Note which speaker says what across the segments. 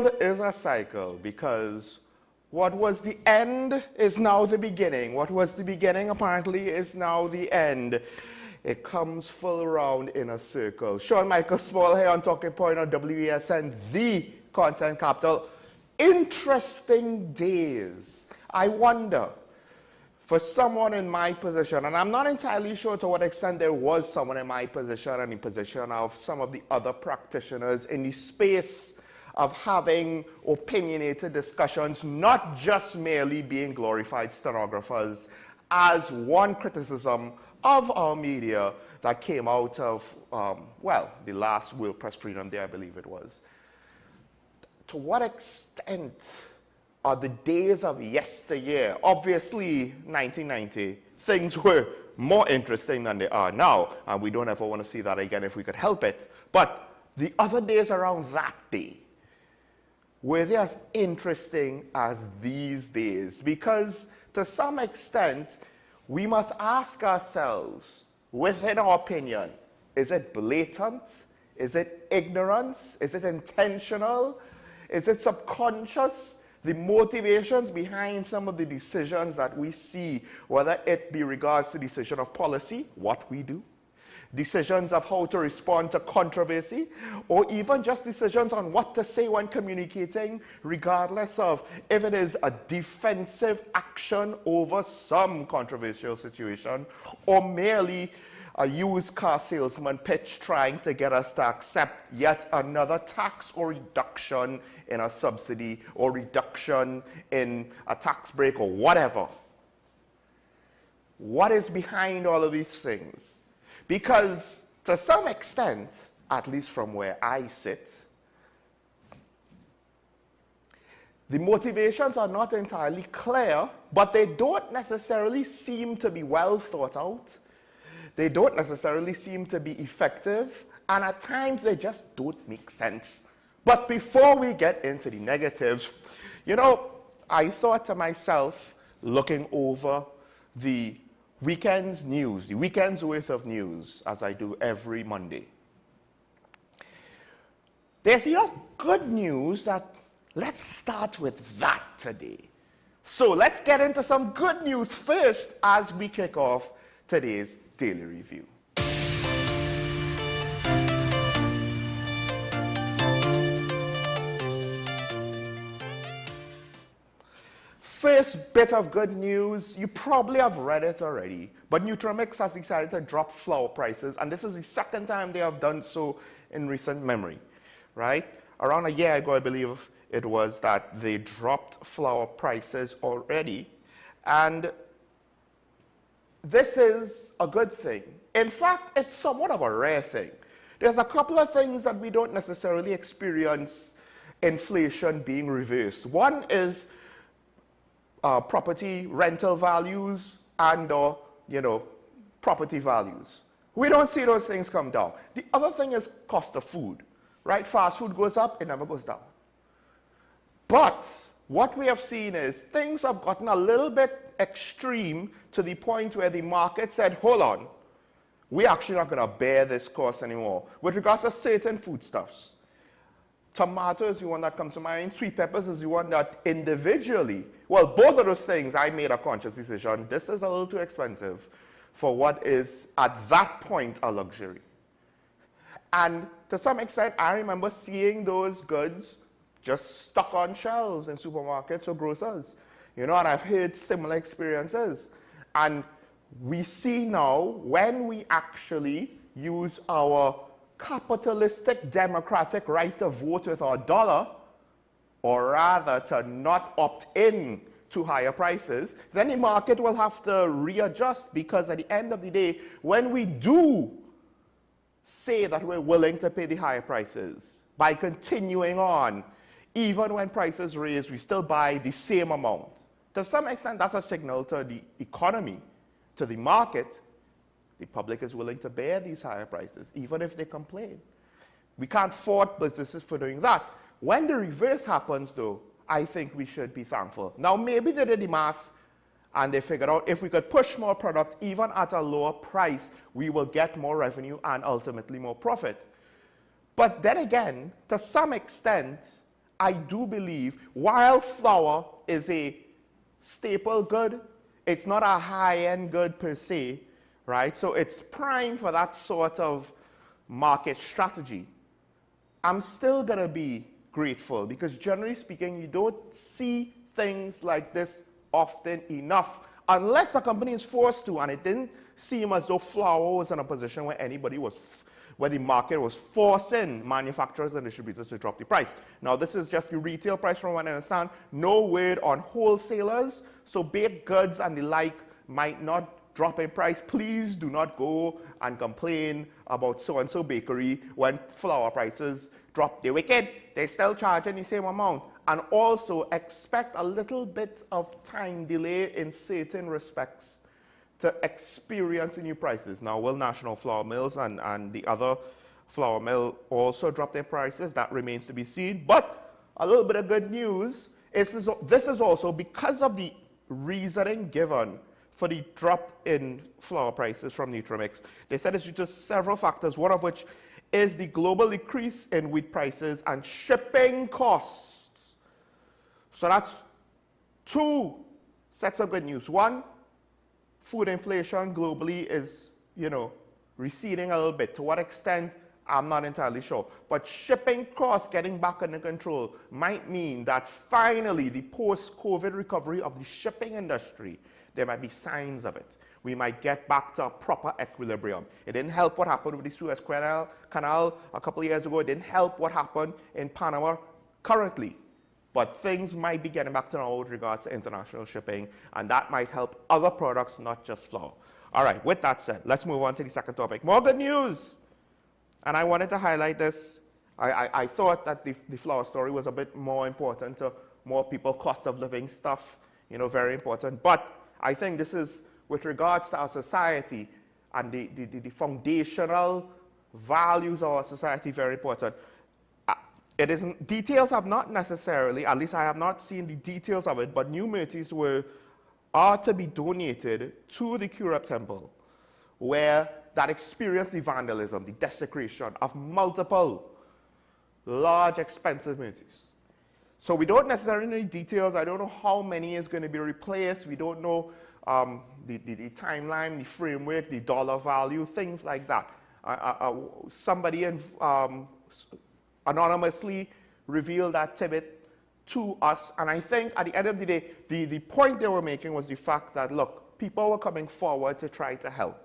Speaker 1: world is a cycle because what was the end is now the beginning. What was the beginning apparently is now the end. It comes full around in a circle. Sean Michael Small here on Talking Point on WESN, the content capital. Interesting days. I wonder, for someone in my position, and I'm not entirely sure to what extent there was someone in my position and the position of some of the other practitioners in the space of having opinionated discussions, not just merely being glorified stenographers, as one criticism of our media that came out of, well, the last World Press Freedom Day, I believe it was. To what extent are the days of yesteryear, obviously 1990, things were more interesting than they are now, and we don't ever want to see that again if we could help it. But the other days around that day, were they as interesting as these days? Because to some extent, we must ask ourselves, within our opinion, is it blatant? Is it ignorance? Is it intentional? Is it subconscious? The motivations behind some of the decisions that we see, whether it be regards to decision of policy, what we do, decisions of how to respond to controversy, or even just decisions on what to say when communicating, regardless of if it is a defensive action over some controversial situation, or merely a used car salesman pitch trying to get us to accept yet another tax or reduction in a subsidy or reduction in a tax break or whatever. What is behind all of these things? Because to some extent, at least from where I sit, the motivations are not entirely clear, but they don't necessarily seem to be well thought out. They don't necessarily seem to be effective, and at times they just don't make sense. But before we get into the negatives, you know, I thought to myself, looking over the weekend's news, the weekend's worth of news, as I do every Monday, there's enough good news that let's start with that today. So let's get into some good news first as we kick off today's Daily Review. First bit of good news, you probably have read it already, but Nutramix has decided to drop flour prices, and this is the second time they have done so in recent memory, right? Around a year ago, I believe it was, that they dropped flour prices already, and this is a good thing. In fact, it's somewhat of a rare thing. There's a couple of things that we don't necessarily experience inflation being reversed. One is property rental values and property values. We don't see those things come down. The other thing is cost of food, right? Fast food goes up, it never goes down. But what we have seen is things have gotten a little bit extreme to the point where the market said, hold on, we're actually not going to bear this cost anymore. With regards to certain foodstuffs, tomato is the one that comes to mind, sweet peppers is the one that individually, well, both of those things, I made a conscious decision. This is a little too expensive for what is, at that point, a luxury. And to some extent, I remember seeing those goods just stuck on shelves in supermarkets or grocers. And I've heard similar experiences. And we see now, when we actually use our capitalistic democratic right to vote with our dollar, or rather to not opt in to higher prices, then the market will have to readjust, because at the end of the day, when we do say that we're willing to pay the higher prices by continuing on, even when prices raise, we still buy the same amount. To some extent, that's a signal to the economy, to the market. The public is willing to bear these higher prices, even if they complain. We can't fault businesses for doing that. When the reverse happens, though, I think we should be thankful. Now, maybe they did the math, and they figured out if we could push more product, even at a lower price, we will get more revenue and ultimately more profit. But then again, to some extent, I do believe while flour is a staple good, it's not a high-end good per se, right? So it's prime for that sort of market strategy. I'm still going to be grateful because generally speaking, you don't see things like this often enough unless a company is forced to, and it didn't seem as though flour was in a position where where the market was forcing manufacturers and distributors to drop the price. Now, this is just the retail price from what I understand. No word on wholesalers, so baked goods and the like might not drop in price. Please do not go and complain about so-and-so bakery when flour prices drop. They're wicked. They're still charging the same amount. And also expect a little bit of time delay in certain respects to experience the new prices. Now, will National Flour Mills and the other flour mill also drop their prices? That remains to be seen. But a little bit of good news, this is also because of the reasoning given for the drop in flour prices from Nutrimix. They said it's due to several factors, one of which is the global decrease in wheat prices and shipping costs. So that's two sets of good news. One, food inflation globally is, receding a little bit. To what extent, I'm not entirely sure. But shipping costs getting back under control might mean that finally the post-COVID recovery of the shipping industry, there might be signs of it. We might get back to a proper equilibrium. It didn't help what happened with the Suez Canal a couple of years ago. It didn't help what happened in Panama currently. But things might be getting back to normal with regards to international shipping, and that might help other products, not just flour. All right, with that said, let's move on to the second topic. More good news! And I wanted to highlight this. I thought that the flour story was a bit more important to more people, cost of living stuff, very important. But I think this is, with regards to our society and the foundational values of our society, very important. It isn't, details have not necessarily, at least I have not seen the details of it, but new Murtis are to be donated to the Curab Temple, where that experienced the vandalism, the desecration of multiple large, expensive Murtis. So we don't necessarily know the details. I don't know how many is going to be replaced. We don't know the timeline, the framework, the dollar value, things like that. Somebody anonymously revealed that tidbit to us, and I think at the end of the day, the point they were making was the fact that, look, people were coming forward to try to help.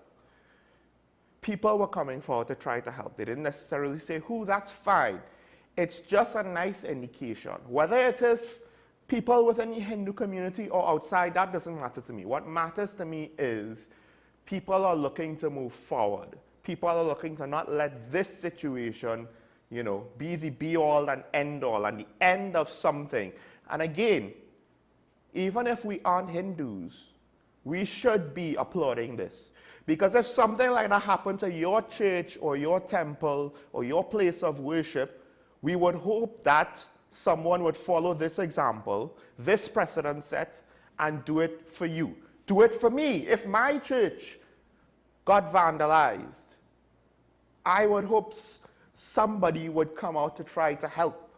Speaker 1: People were coming forward to try to help. They didn't necessarily say who, that's fine. It's just a nice indication. Whether it is people within the Hindu community or outside, that doesn't matter to me. What matters to me is people are looking to move forward. People are looking to not let this situation be the be-all and end-all and the end of something. And again, even if we aren't Hindus, we should be applauding this. Because if something like that happened to your church or your temple or your place of worship, we would hope that someone would follow this example, this precedent set, and do it for you. Do it for me. If my church got vandalized, I would hope somebody would come out to try to help.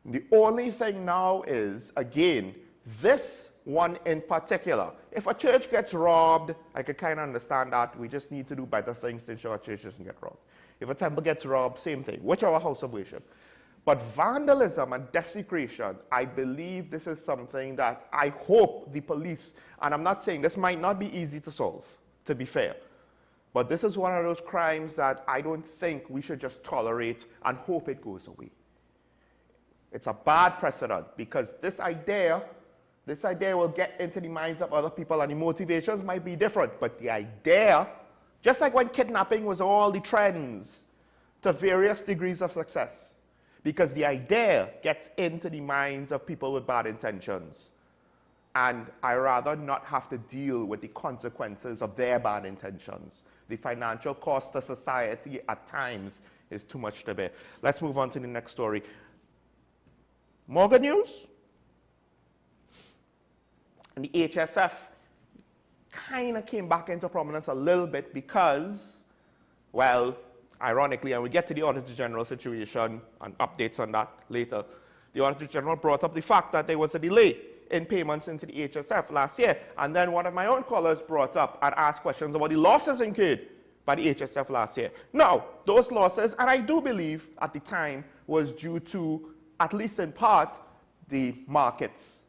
Speaker 1: The only thing now is, again, this one in particular. If a church gets robbed, I could kind of understand that. We just need to do better things to ensure a church doesn't get robbed. If a temple gets robbed, same thing, whichever house of worship. But vandalism and desecration, I believe this is something that I hope the police, and I'm not saying this might not be easy to solve, to be fair, but this is one of those crimes that I don't think we should just tolerate and hope it goes away. It's a bad precedent because this idea will get into the minds of other people and the motivations might be different, but the idea, just like when kidnapping was all the trends to various degrees of success, because the idea gets into the minds of people with bad intentions. And I rather not have to deal with the consequences of their bad intentions. The financial cost to society at times is too much to bear. Let's move on to the next story. More good news? And the HSF kind of came back into prominence a little bit because, well, ironically, and we'll get to the Auditor General situation and updates on that later, The Auditor General brought up the fact that there was a delay in payments into the HSF last year. And then one of my own callers brought up and asked questions about the losses incurred by the HSF last year. Now, those losses, and I do believe at the time, was due to, at least in part, the markets,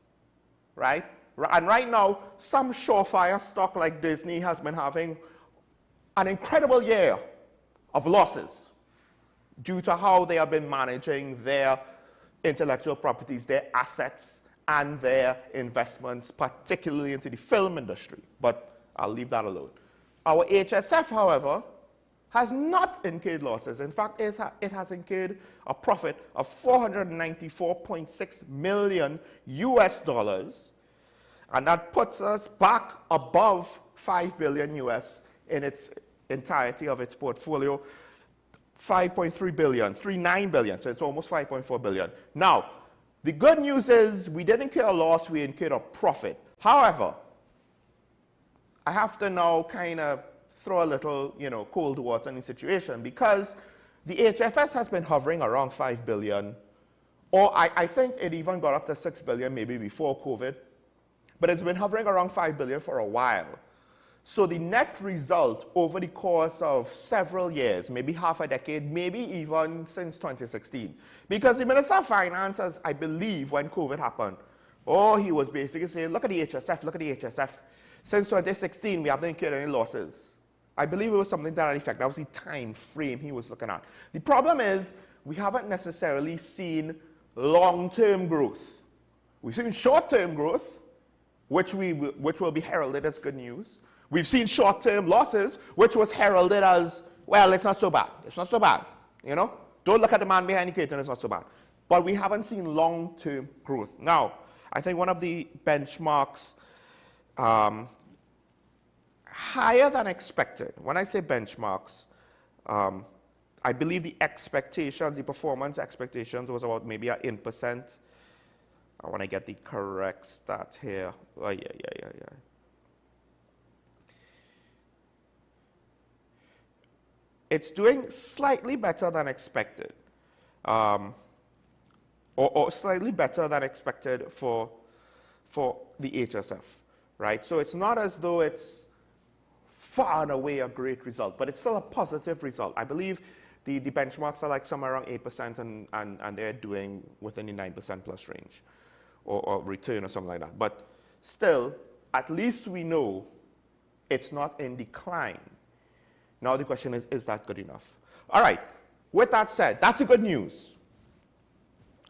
Speaker 1: right? And right now, some surefire stock like Disney has been having an incredible year of losses due to how they have been managing their intellectual properties, their assets, and their investments, particularly into the film industry. But I'll leave that alone. Our HSF, however, has not incurred losses. In fact, it has incurred a profit of $494.6 million US dollars, and that puts us back above $5 billion US in its entirety of its portfolio. 5.3 billion, 3.9 billion, so it's almost 5.4 billion. Now, the good news is we didn't incur a loss, we incurred a profit. However, I have to now kind of throw a little, cold water in the situation, because the HFS has been hovering around 5 billion, or I think it even got up to 6 billion maybe before COVID, but it's been hovering around 5 billion for a while. So the net result over the course of several years, maybe half a decade, maybe even since 2016, because the Minister of Finance, as I believe when COVID happened, he was basically saying, look at the HSF, look at the HSF. Since 2016, we haven't incurred any losses. I believe it was something to that effect. That was the time frame he was looking at. The problem is we haven't necessarily seen long-term growth. We've seen short-term growth, which will be heralded as good news. We've seen short-term losses, which was heralded as, well, it's not so bad. It's not so bad. Don't look at the man behind the curtain, it's not so bad. But we haven't seen long-term growth. Now, I think one of the benchmarks higher than expected. When I say benchmarks, I believe the expectations, the performance expectations was about maybe 8%. I want to get the correct stat here. Oh, yeah. It's doing slightly better than expected, or slightly better than expected for the HSF, right? So it's not as though it's far and away a great result, but it's still a positive result. I believe the benchmarks are like somewhere around 8%, and they're doing within the 9% plus range, or return or something like that. But still, at least we know it's not in decline. Now the question is that good enough? All right, with that said, that's the good news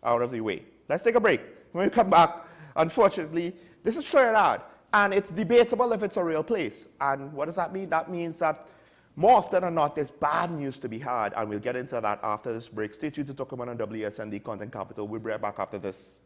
Speaker 1: out of the way. Let's take a break. When we come back, unfortunately, this is Trinidad, and it's debatable if it's a real place. And what does that mean? That means that more often than not, there's bad news to be had, and we'll get into that after this break. Stay tuned to Tokuman on WSN, the Content Capital. We'll be right back after this.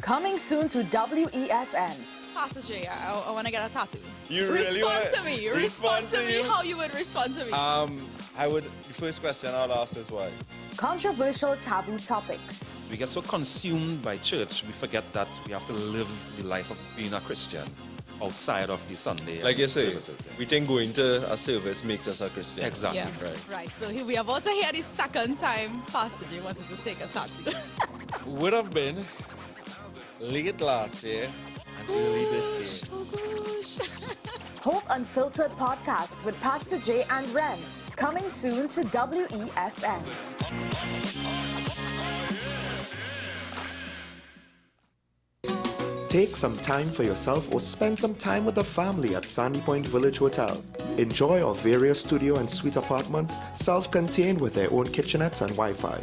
Speaker 2: Coming soon to WESN.
Speaker 3: Pastor J, I want to get a tattoo.
Speaker 4: You really want
Speaker 3: to me. Respond to me. How you would respond to me?
Speaker 4: The first question I'll ask is why.
Speaker 2: Controversial taboo topics.
Speaker 5: We get so consumed by church, we forget that we have to live the life of being a Christian outside of the Sunday.
Speaker 4: Like you say,
Speaker 5: services.
Speaker 4: we think going to a service makes us a Christian.
Speaker 5: Exactly.
Speaker 3: Yeah. Right. So here we are about to hear the second time Pastor J wanted to take a tattoo.
Speaker 4: Would have been late last year and early this year.
Speaker 3: Oh gosh.
Speaker 2: Hope Unfiltered podcast with Pastor J and Ren. Coming soon to WESN.
Speaker 6: Take some time for yourself or spend some time with the family at Sandy Point Village Hotel. Enjoy our various studio and suite apartments, self-contained with their own kitchenettes and Wi-Fi.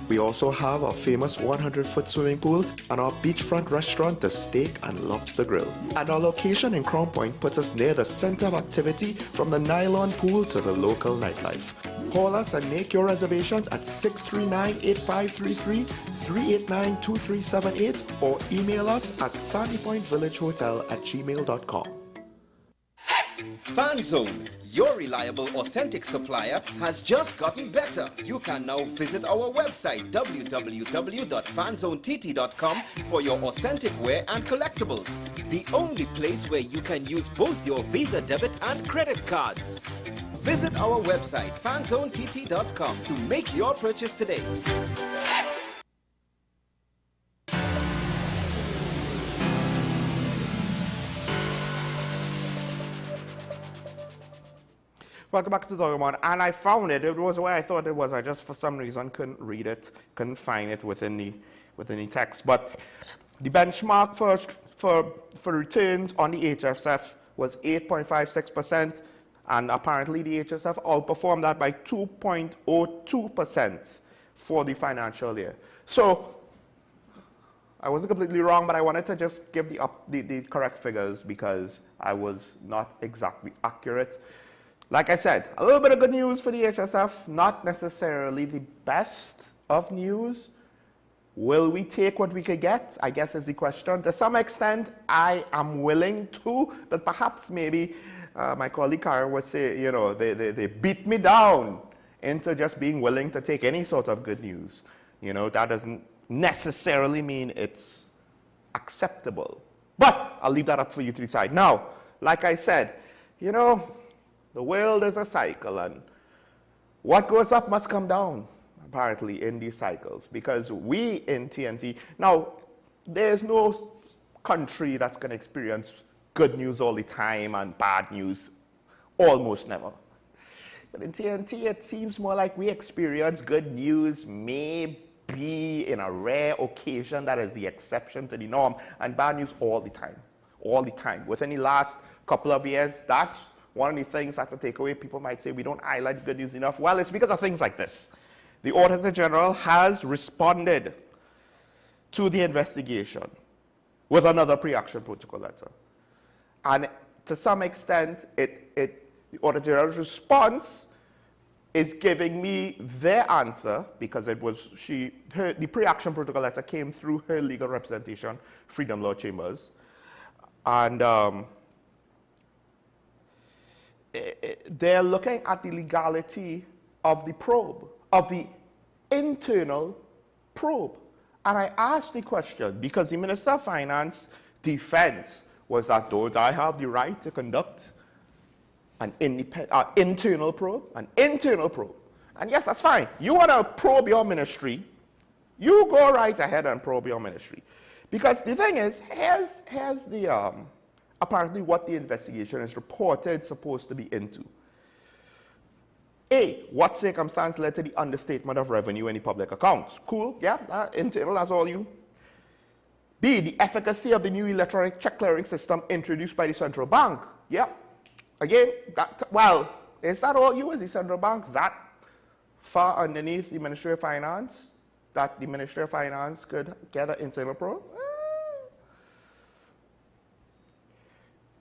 Speaker 6: We also have our famous 100-foot swimming pool and our beachfront restaurant, the Steak and Lobster Grill. And our location in Crown Point puts us near the center of activity from the nylon pool to the local nightlife. Call us and make your reservations at 639-8533, 389-2378, or email us at sandypointvillagehotel@gmail.com.
Speaker 7: FanZone, your reliable, authentic supplier, has just gotten better. You can now visit our website www.fanzonett.com for your authentic wear and collectibles. The only place where you can use both your Visa debit and credit cards. Visit our website fanzonett.com to make your purchase today.
Speaker 1: Welcome back to the one, and I found it. It was where I thought it was. I just, for some reason, couldn't read it, couldn't find it within the text. But the benchmark for returns on the HSF was 8.56%, and apparently the HSF outperformed that by 2.02% for the financial year. So I wasn't completely wrong, but I wanted to just give the correct figures because I was not exactly accurate. Like I said, a little bit of good news for the HSF, not necessarily the best of news. Will we take what we could get? I guess is the question. To some extent, I am willing to, but perhaps maybe my colleague Karen would say, you know, they beat me down into just being willing to take any sort of good news. You know, that doesn't necessarily mean it's acceptable. But I'll leave that up for you to decide. Now, like I said, you know, the world is a cycle, and what goes up must come down, apparently, in these cycles, because we in TNT, now, there's no country that's going to experience good news all the time and bad news almost never. But in TNT, it seems more like we experience good news maybe in a rare occasion that is the exception to the norm, and bad news all the time, all the time. Within the last couple of years, that's one of the things that's a takeaway. People might say we don't highlight good news enough. Well, it's because of things like this. The Auditor General has responded to the investigation with another pre-action protocol letter. And to some extent, the Auditor General's response is giving me their answer, because it was the pre-action protocol letter came through her legal representation, Freedom Law Chambers. And they're looking at the legality of the probe, of the internal probe. And I asked the question because the Minister of Finance defense was that, don't I have the right to conduct an internal probe? An internal probe. And yes, that's fine. You want to probe your ministry, you go right ahead and probe your ministry. Because the thing is, here's the apparently what the investigation is reported supposed to be into. A, what circumstance led to the understatement of revenue in the public accounts? Cool, yeah, internal, that's all you. B, the efficacy of the new electronic check clearing system introduced by the central bank. Yeah, again, well, is that all you as the central bank that far underneath the Ministry of Finance that the Ministry of Finance could get an internal probe?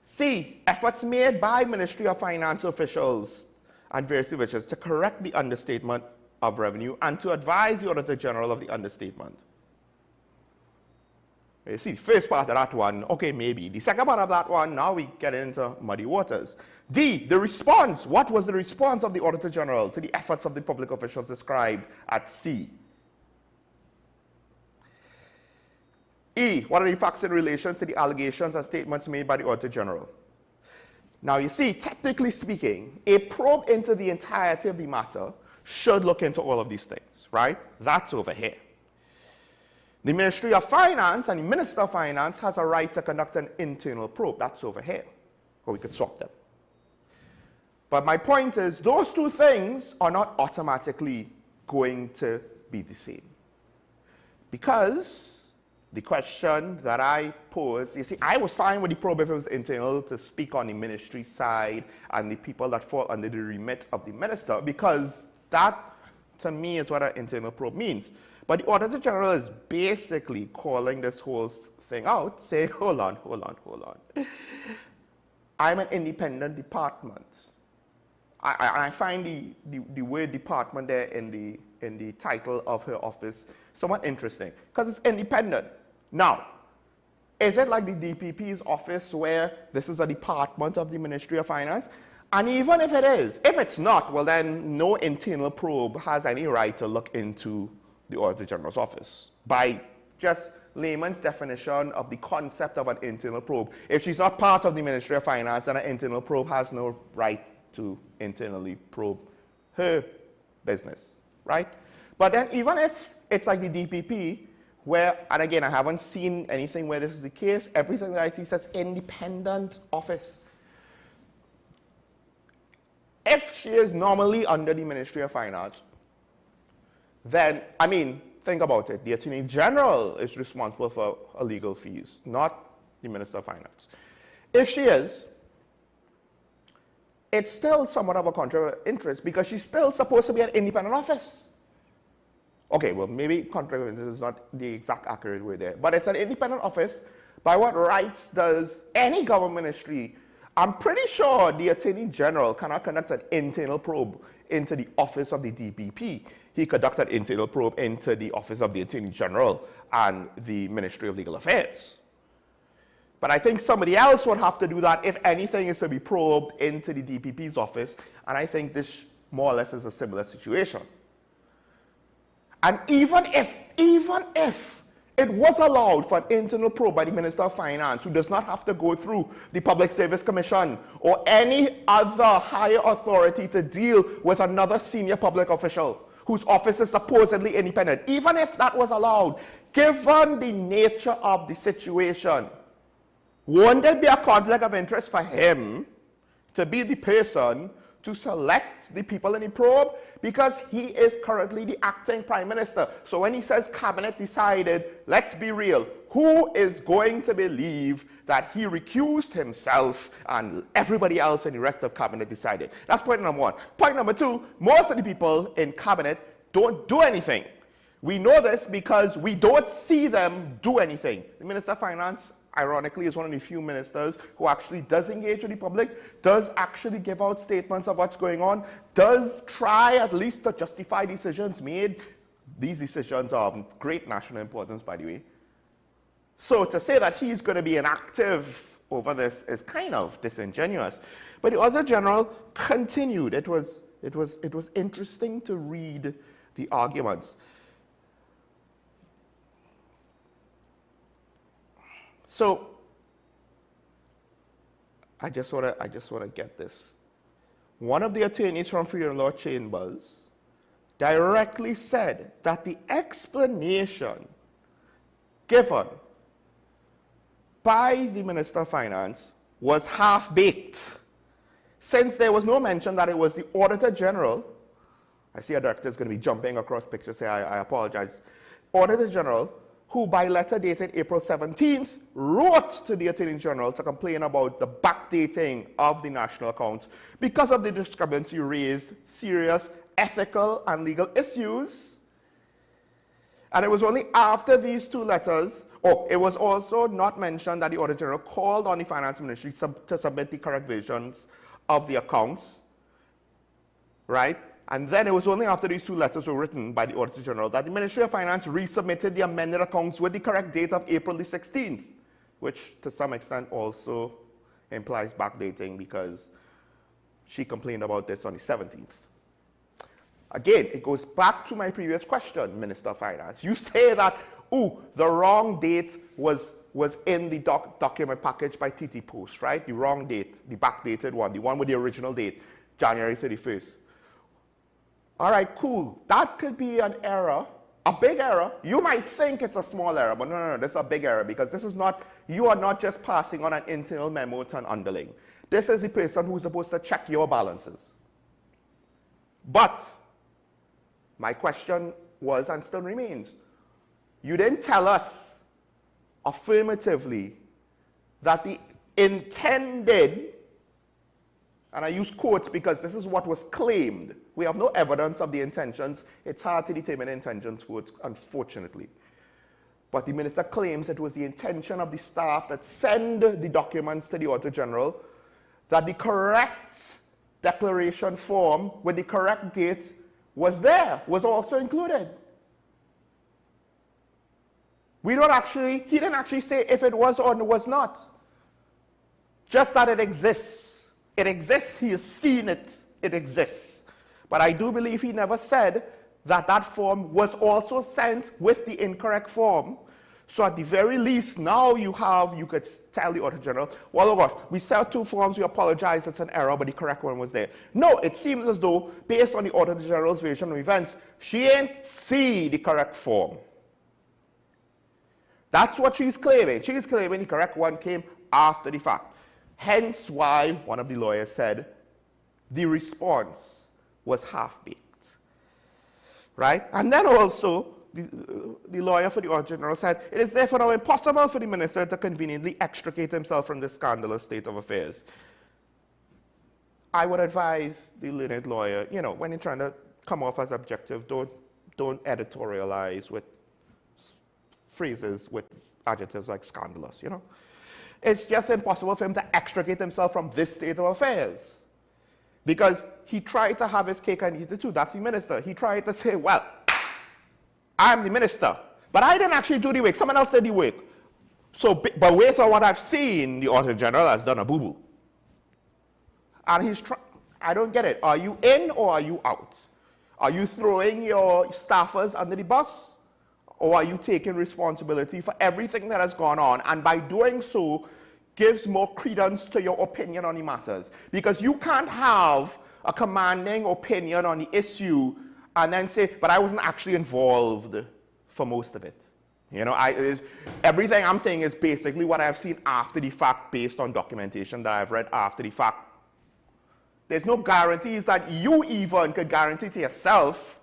Speaker 1: C, efforts made by Ministry of Finance officials and various officials to correct the understatement of revenue and to advise the Auditor General of the understatement. You see, the first part of that one, okay, maybe. The second part of that one, now we get into muddy waters. D, the response. What was the response of the Auditor General to the efforts of the public officials described at C? E, what are the facts in relation to the allegations and statements made by the Auditor General? Now, you see, technically speaking, a probe into the entirety of the matter should look into all of these things, right? That's over here. The Ministry of Finance and the Minister of Finance has a right to conduct an internal probe. That's over here, or we could swap them. But my point is, those two things are not automatically going to be the same. Because the question that I posed, you see, I was fine with the probe if it was internal to speak on the ministry side and the people that fall under the remit of the minister, because that, to me, is what an internal probe means. But the Auditor General is basically calling this whole thing out, saying, hold on. I'm an independent department. I find the word department there in the title of her office somewhat interesting, because it's independent. Now, Is it like the DPP's office where this is a department of the Ministry of Finance? And even if it is, if it's not, well then no internal probe has any right to look into the Auditor General's office by just layman's definition of the concept of an internal probe. If she's not part of the Ministry of Finance, then an internal probe has no right to internally probe her business, right? But then even if it's like the DPP, where, and again, I haven't seen anything where this is the case, everything that I see says independent office. If she is normally under the Ministry of Finance, then, I mean, think about it. The Attorney General is responsible for her legal fees, not the Minister of Finance. If she is, it's still somewhat of a conflict of interest because she's still supposed to be an independent office. Okay, well, maybe conflict of interest is not the exact accurate word there, but it's an independent office. By what rights does any government ministry? I'm pretty sure the Attorney General cannot conduct an internal probe into the office of the DPP. He conducted an internal probe into the office of the Attorney General and the Ministry of Legal Affairs. But I think somebody else would have to do that if anything is to be probed into the DPP's office, and I think this more or less is a similar situation. And even if it was allowed for an internal probe by the Minister of Finance, who does not have to go through the Public Service Commission or any other higher authority to deal with another senior public official whose office is supposedly independent, even if that was allowed, given the nature of the situation, wouldn't there be a conflict of interest for him to be the person to select the people in the probe? Because he is currently the acting Prime Minister. So when he says Cabinet decided, let's be real, who is going to believe that he recused himself and everybody else in the rest of Cabinet decided? That's point number one. Point number two, most of the people in Cabinet don't do anything. We know this because we don't see them do anything. The Minister of Finance, ironically, is one of the few ministers who actually does engage with the public, does actually give out statements of what's going on, does try at least to justify decisions made. These decisions are of great national importance, by the way. So to say that he's going to be inactive over this is kind of disingenuous. But the Auditor General continued. It was interesting to read the arguments. So I just want to get this. One of the attorneys from Freedom Law Chambers directly said that the explanation given by the Minister of Finance was half-baked, since there was no mention that it was the Auditor General. I see a director is going to be jumping across pictures here. I apologize. Auditor General, who by letter dated April 17th wrote to the Attorney General to complain about the backdating of the national accounts because of the discrepancy raised serious ethical and legal issues. And it was only after these two letters, it was also not mentioned that the Auditor General called on the Finance Ministry to submit the correct versions of the accounts, right? And then it was only after these two letters were written by the Auditor General that the Ministry of Finance resubmitted the amended accounts with the correct date of April the 16th, which to some extent also implies backdating because she complained about this on the 17th. Again, it goes back to my previous question, Minister of Finance. You say that, the wrong date was in the document package by TT Post, right? The wrong date, the backdated one, the one with the original date, January 31st. All right, cool. That could be an error, a big error. You might think it's a small error, but no, this is a big error because this is not, you are not just passing on an internal memo to an underling. This is the person who's supposed to check your balances. But my question was and still remains, you didn't tell us affirmatively that the intended, and I use quotes because this is what was claimed. We have no evidence of the intentions. It's hard to determine intentions, unfortunately. But the minister claims it was the intention of the staff that send the documents to the Auditor General that the correct declaration form with the correct date was also included. He didn't actually say if it was or was not. Just that it exists. It exists, he has seen it, it exists. But I do believe he never said that that form was also sent with the incorrect form. So at the very least, now you could tell the Auditor General, well, oh gosh, we sent 2 forms, we apologize, it's an error, but the correct one was there. No, it seems as though, based on the Auditor General's version of events, she ain't see the correct form. That's what she's claiming. She's claiming the correct one came after the fact. Hence why one of the lawyers said the response was half-baked. Right? And then also, the lawyer for the Auditor General said, it is therefore now impossible for the minister to conveniently extricate himself from this scandalous state of affairs. I would advise the learned lawyer, you know, when you're trying to come off as objective, don't editorialize with phrases with adjectives like scandalous, you know. It's just impossible for him to extricate himself from this state of affairs. Because he tried to have his cake and eat it too. That's the minister. He tried to say, well, I'm the minister, but I didn't actually do the work. Someone else did the work. So, but based on what I've seen, the Auditor General has done a boo-boo. And he's trying, I don't get it. Are you in or are you out? Are you throwing your staffers under the bus? Or are you taking responsibility for everything that has gone on? And by doing so, gives more credence to your opinion on the matters. Because you can't have a commanding opinion on the issue and then say, but I wasn't actually involved for most of it. You know, everything I'm saying is basically what I've seen after the fact based on documentation that I've read after the fact. There's no guarantees that you even could guarantee to yourself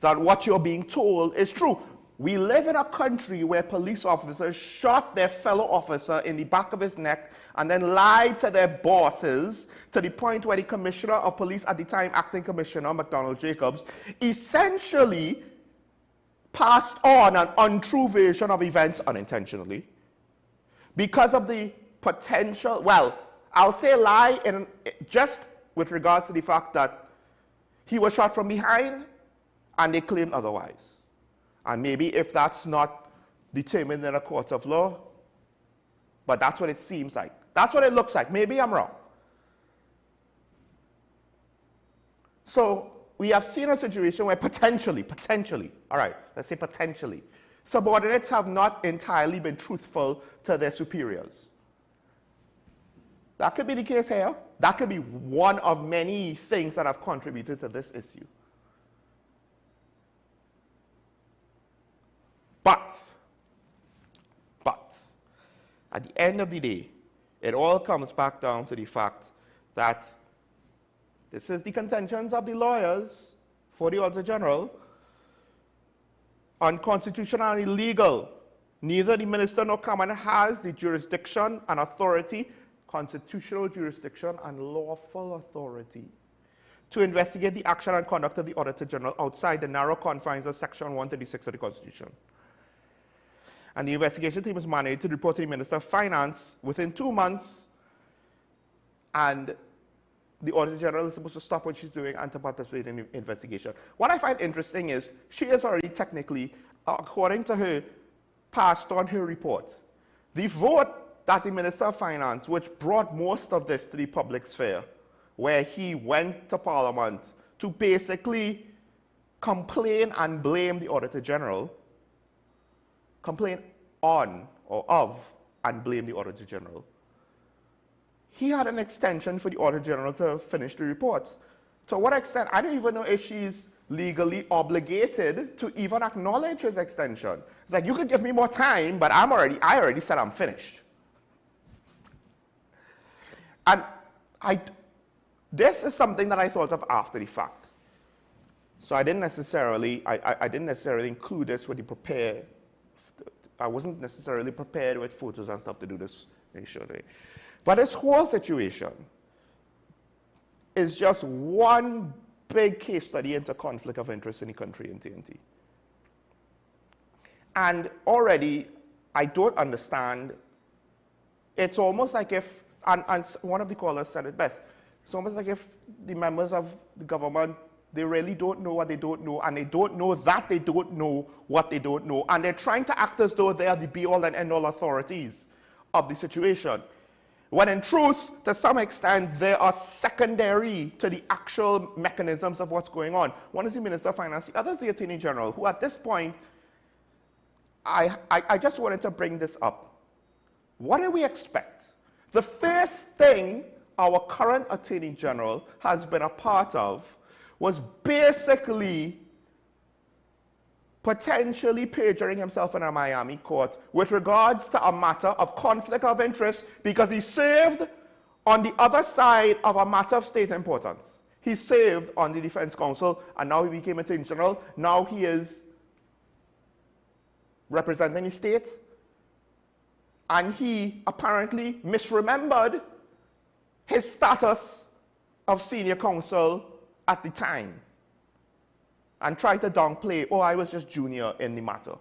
Speaker 1: that what you're being told is true. We live in a country where police officers shot their fellow officer in the back of his neck and then lied to their bosses to the point where the commissioner of police at the time, acting commissioner, McDonald Jacobs, essentially passed on an untrue version of events unintentionally because of the potential, well, I'll say lie just with regards to the fact that he was shot from behind and they claimed otherwise. And maybe if that's not determined in a court of law, but that's what it seems like. That's what it looks like. Maybe I'm wrong. So we have seen a situation where potentially, all right, let's say potentially, subordinates have not entirely been truthful to their superiors. That could be the case here. That could be one of many things that have contributed to this issue. But, at the end of the day, it all comes back down to the fact that this is the contentions of the lawyers for the Auditor General, unconstitutional and illegal. Neither the minister nor cabinet has the jurisdiction and authority, constitutional jurisdiction and lawful authority, to investigate the action and conduct of the Auditor General outside the narrow confines of Section 136 of the Constitution. And the investigation team is mandated to report to the Minister of Finance within 2 months, and the Auditor General is supposed to stop what she's doing and to participate in the investigation. What I find interesting is she is already technically, according to her, passed on her report. The vote that the Minister of Finance, which brought most of this to the public sphere, where he went to Parliament to basically complain and blame the Auditor General, complain on or of and blame the Auditor General. He had an extension for the Auditor General to finish the reports. To what extent? I don't even know if she's legally obligated to even acknowledge his extension. It's like, you could give me more time, but I already said I'm finished. And this is something that I thought of after the fact. So I didn't necessarily include this with the prepare. I wasn't necessarily prepared with photos and stuff to do this initially. But this whole situation is just one big case study into conflict of interest in the country in TNT. And already, I don't understand. It's almost like if, and one of the callers said it best, it's almost like if the members of the government They really don't know what they don't know, and they don't know that they don't know what they don't know. And they're trying to act as though they are the be-all and end-all authorities of the situation, when in truth, to some extent, they are secondary to the actual mechanisms of what's going on. One is the Minister of Finance, the other is the Attorney General, who at this point, I just wanted to bring this up. What do we expect? The first thing our current Attorney General has been a part of was basically potentially perjuring himself in a Miami court with regards to a matter of conflict of interest, because he served on the other side of a matter of state importance. He served on the Defense Council, and now he became Attorney General. Now he is representing the state, and he apparently misremembered his status of senior counsel at the time and tried to downplay, oh, I was just junior in the matter.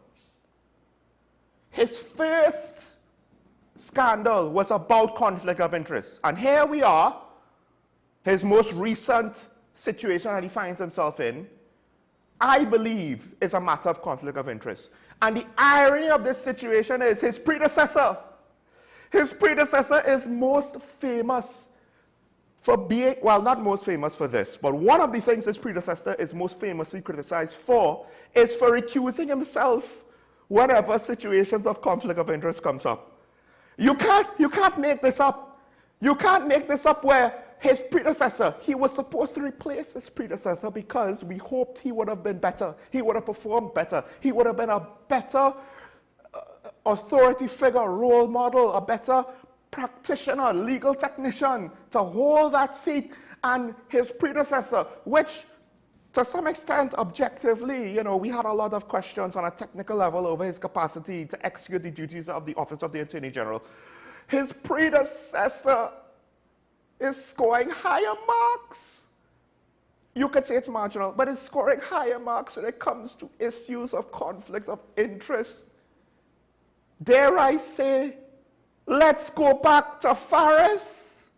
Speaker 1: His first scandal was about conflict of interest. And here we are, his most recent situation that he finds himself in, I believe, is a matter of conflict of interest. And the irony of this situation is his predecessor is most famous for being, well, not most famous for this, but one of the things his predecessor is most famously criticized for is for recusing himself whenever situations of conflict of interest comes up. You can't make this up. You can't make this up where his predecessor, he was supposed to replace his predecessor because we hoped he would have been better. He would have performed better. He would have been a better authority figure, role model, a better practitioner, legal technician to hold that seat. And his predecessor, which to some extent objectively, you know, we had a lot of questions on a technical level over his capacity to execute the duties of the Office of the Attorney General. His predecessor is scoring higher marks. You could say it's marginal, but it's scoring higher marks when it comes to issues of conflict of interest. Dare I say, let's go back to Farris.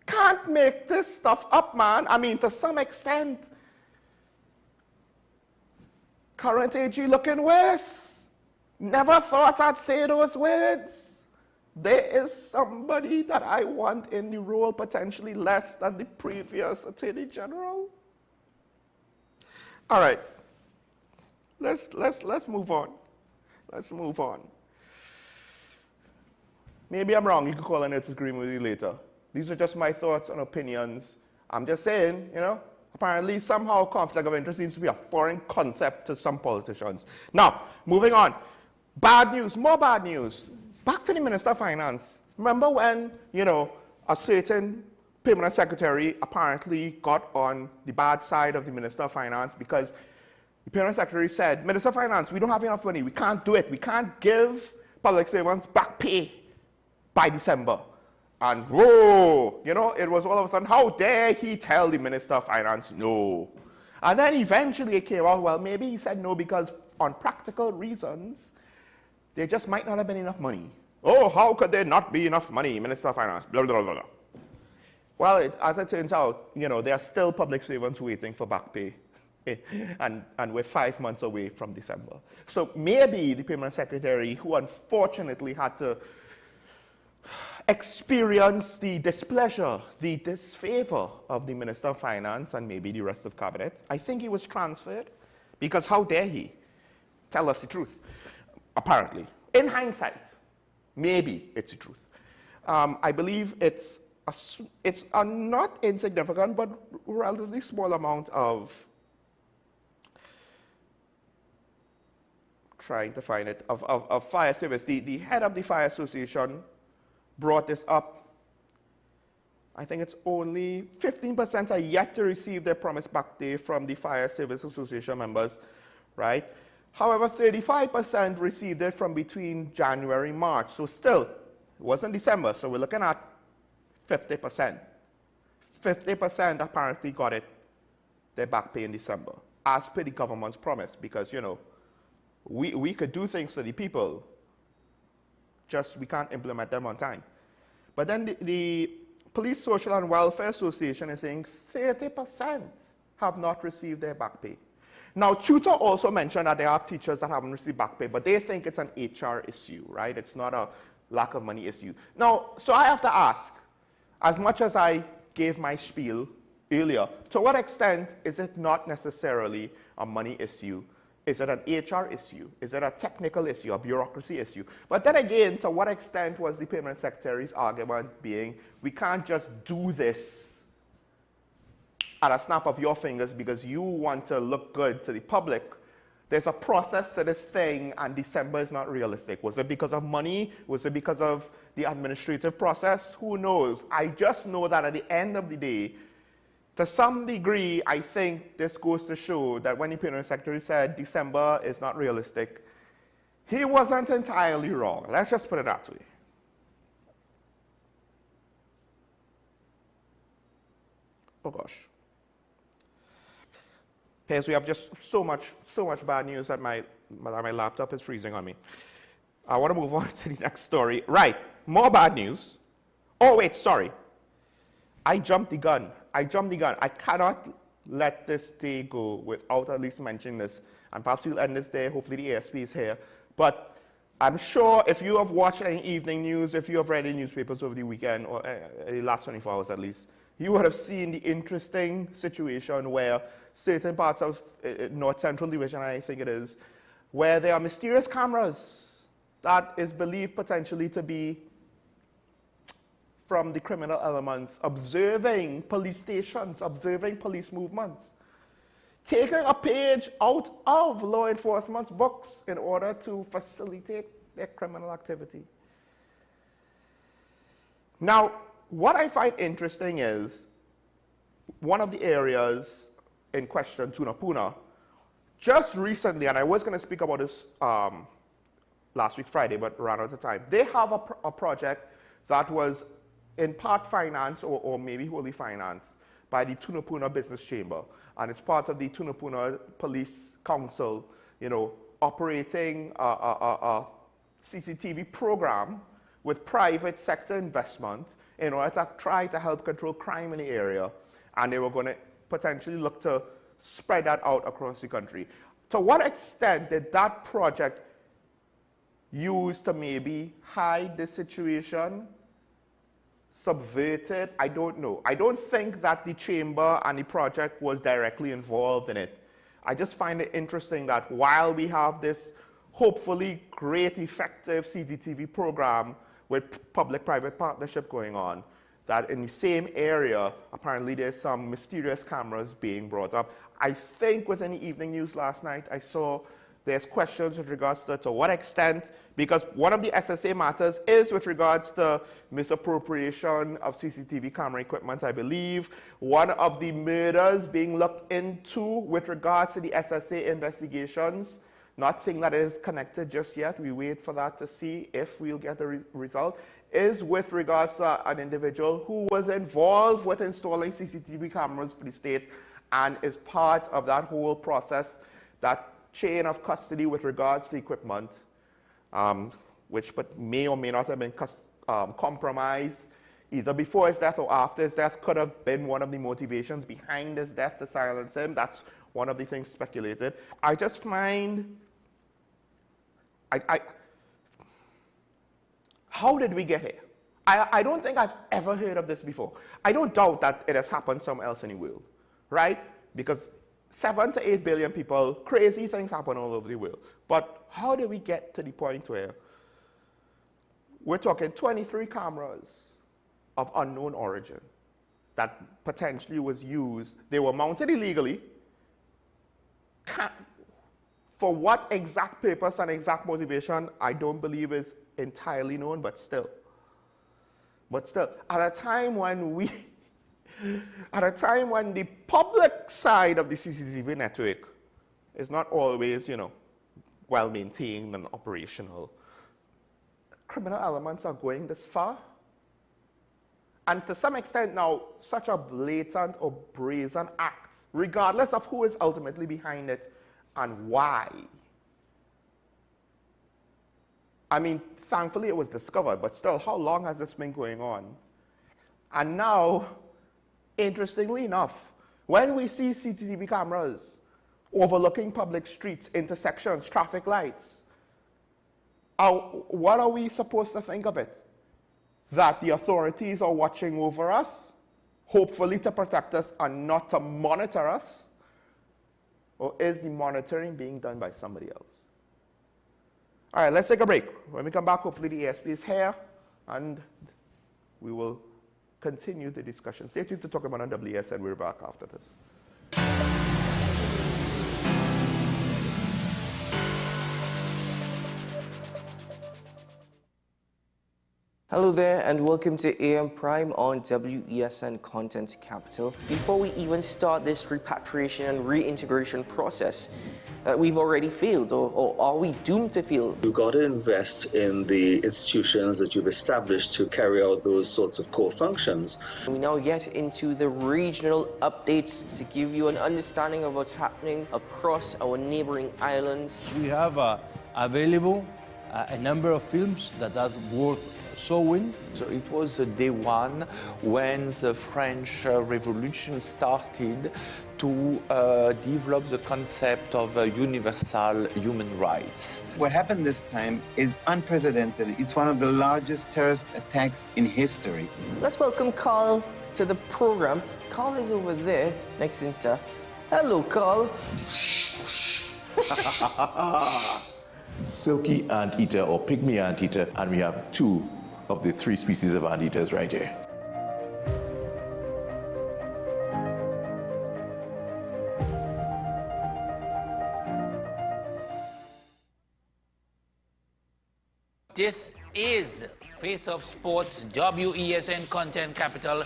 Speaker 1: Can't make this stuff up, man. I mean, to some extent, current AG looking worse. Never thought I'd say those words. There is somebody that I want in the role potentially less than the previous Attorney General. All right, let's move on. Let's move on. Maybe I'm wrong. You can call in and disagree with me later. These are just my thoughts and opinions. I'm just saying, you know, apparently somehow conflict of interest seems to be a foreign concept to some politicians. Now, moving on. Bad news, more bad news. Back to the Minister of Finance. Remember when, you know, a certain permanent secretary apparently got on the bad side of the Minister of Finance because the permanent secretary said, Minister of Finance, we don't have enough money. We can't do it. We can't give public servants back pay by December. And whoa, you know, it was all of a sudden, how dare he tell the Minister of Finance no? And then eventually it came out, well, maybe he said no because on practical reasons, there just might not have been enough money. Oh, how could there not be enough money, Minister of Finance, blah, blah, blah, blah. Well, as it turns out, you know, there are still public servants waiting for back pay. And we're 5 months away from December. So maybe the permanent secretary, who unfortunately had to experience the displeasure, the disfavor of the Minister of Finance and maybe the rest of cabinet, I think he was transferred because how dare he tell us the truth? Apparently. In hindsight, maybe it's the truth. I believe it's a not insignificant but relatively small amount of, trying to find it, of fire service. The head of the Fire Association brought this up. I think it's only 15% are yet to receive their promised back pay from the Fire Service Association members, right? However, 35% received it from between January and March. So still, it wasn't December, so we're looking at 50%. 50% apparently got it, their back pay in December, as per the government's promise, because, you know, we could do things for the people, just we can't implement them on time. But then the Police Social and Welfare Association is saying 30% have not received their back pay. Now, Tutor also mentioned that there are teachers that haven't received back pay, but they think it's an HR issue, right? It's not a lack of money issue. Now, so I have to ask, as much as I gave my spiel earlier, to what extent is it not necessarily a money issue? Is it an HR issue? Is it a technical issue, a bureaucracy issue? But then again, to what extent was the Permanent Secretary's argument being, we can't just do this at a snap of your fingers because you want to look good to the public? There's a process to this thing, and December is not realistic. Was it because of money? Was it because of the administrative process? Who knows? I just know that at the end of the day, to some degree, I think this goes to show that when the Permanent Secretary said December is not realistic, he wasn't entirely wrong. Let's just put it that way. Oh gosh. Here's, we have just so much bad news that my laptop is freezing on me. I want to move on to the next story. Right, more bad news. Oh wait, sorry. I jumped the gun. I cannot let this day go without at least mentioning this. And perhaps we'll end this there. Hopefully the ASP is here. But I'm sure if you have watched any evening news, if you have read any newspapers over the weekend, or the last 24 hours at least, you would have seen the interesting situation where certain parts of North Central Division, I think it is, where there are mysterious cameras that is believed potentially to be from the criminal elements, observing police stations, observing police movements, taking a page out of law enforcement's books in order to facilitate their criminal activity. Now, what I find interesting is one of the areas in question, Tunapuna, just recently, and I was going to speak about this last week Friday, but ran out of time. They have a project that was in part financed or maybe wholly financed by the Tunapuna Business Chamber, and it's part of the Tunapuna Police Council, you know, operating a CCTV program with private sector investment in order to try to help control crime in the area, and they were going to potentially look to spread that out across the country. To what extent did that project use to maybe hide the situation, subvert it? I don't know. I don't think that the chamber and the project was directly involved in it. I just find it interesting that while we have this hopefully great effective CCTV program with public-private partnership going on, that in the same area, apparently there's some mysterious cameras being brought up. I think within the evening news last night, I saw there's questions with regards to what extent, because one of the SSA matters is with regards to misappropriation of CCTV camera equipment, I believe. One of the murders being looked into with regards to the SSA investigations, not saying that it is connected just yet, we wait for that to see if we'll get a result, is with regards to an individual who was involved with installing CCTV cameras for the state and is part of that whole process, that chain of custody with regards to equipment, which but may or may not have been compromised either before his death or after his death, could have been one of the motivations behind his death to silence him. That's one of the things speculated. I just find, how did we get here? I don't think I've ever heard of this before. I don't doubt that it has happened somewhere else in the world, right? Because 7 to 8 billion people, crazy things happen all over the world. But how do we get to the point where we're talking 23 cameras of unknown origin that potentially was used? They were mounted illegally. For what exact purpose and exact motivation, I don't believe is entirely known, but still. At a time when the public side of the CCTV network is not always, you know, well maintained and operational, criminal elements are going this far. And to some extent now, such a blatant or brazen act, regardless of who is ultimately behind it and why. I mean, thankfully it was discovered, but still, how long has this been going on? And now, interestingly enough, When we see CCTV cameras overlooking public streets, intersections, traffic lights, what are we supposed to think of it? That the authorities are watching over us, hopefully to protect us and not to monitor us? Or is the monitoring being done by somebody else? All right, let's take a break. When we come back, hopefully the ASP is here, and we will continue the discussion. Stay tuned to Talk About on WSN. We're back after this.
Speaker 8: Hello there and welcome to AM Prime on WESN Content Capital. Before we even start this repatriation and reintegration process, we've already failed, or are we doomed to fail?
Speaker 9: You've got to invest in the institutions that you've established to carry out those sorts of core functions.
Speaker 8: We now get into the regional updates to give you an understanding of what's happening across our neighboring islands.
Speaker 10: We have available a number of films that are worth showing.
Speaker 11: So it was day one when the French Revolution started to develop the concept of universal human rights.
Speaker 12: What happened this time is unprecedented. It's one of the largest terrorist attacks in history.
Speaker 8: Let's welcome Carl to the program. Carl is over there next to himself. Hello, Carl.
Speaker 13: Silky anteater or pygmy anteater, and we have 2 of the 3 species of anteaters right here.
Speaker 14: This is Face of Sports, WESN Content Capital.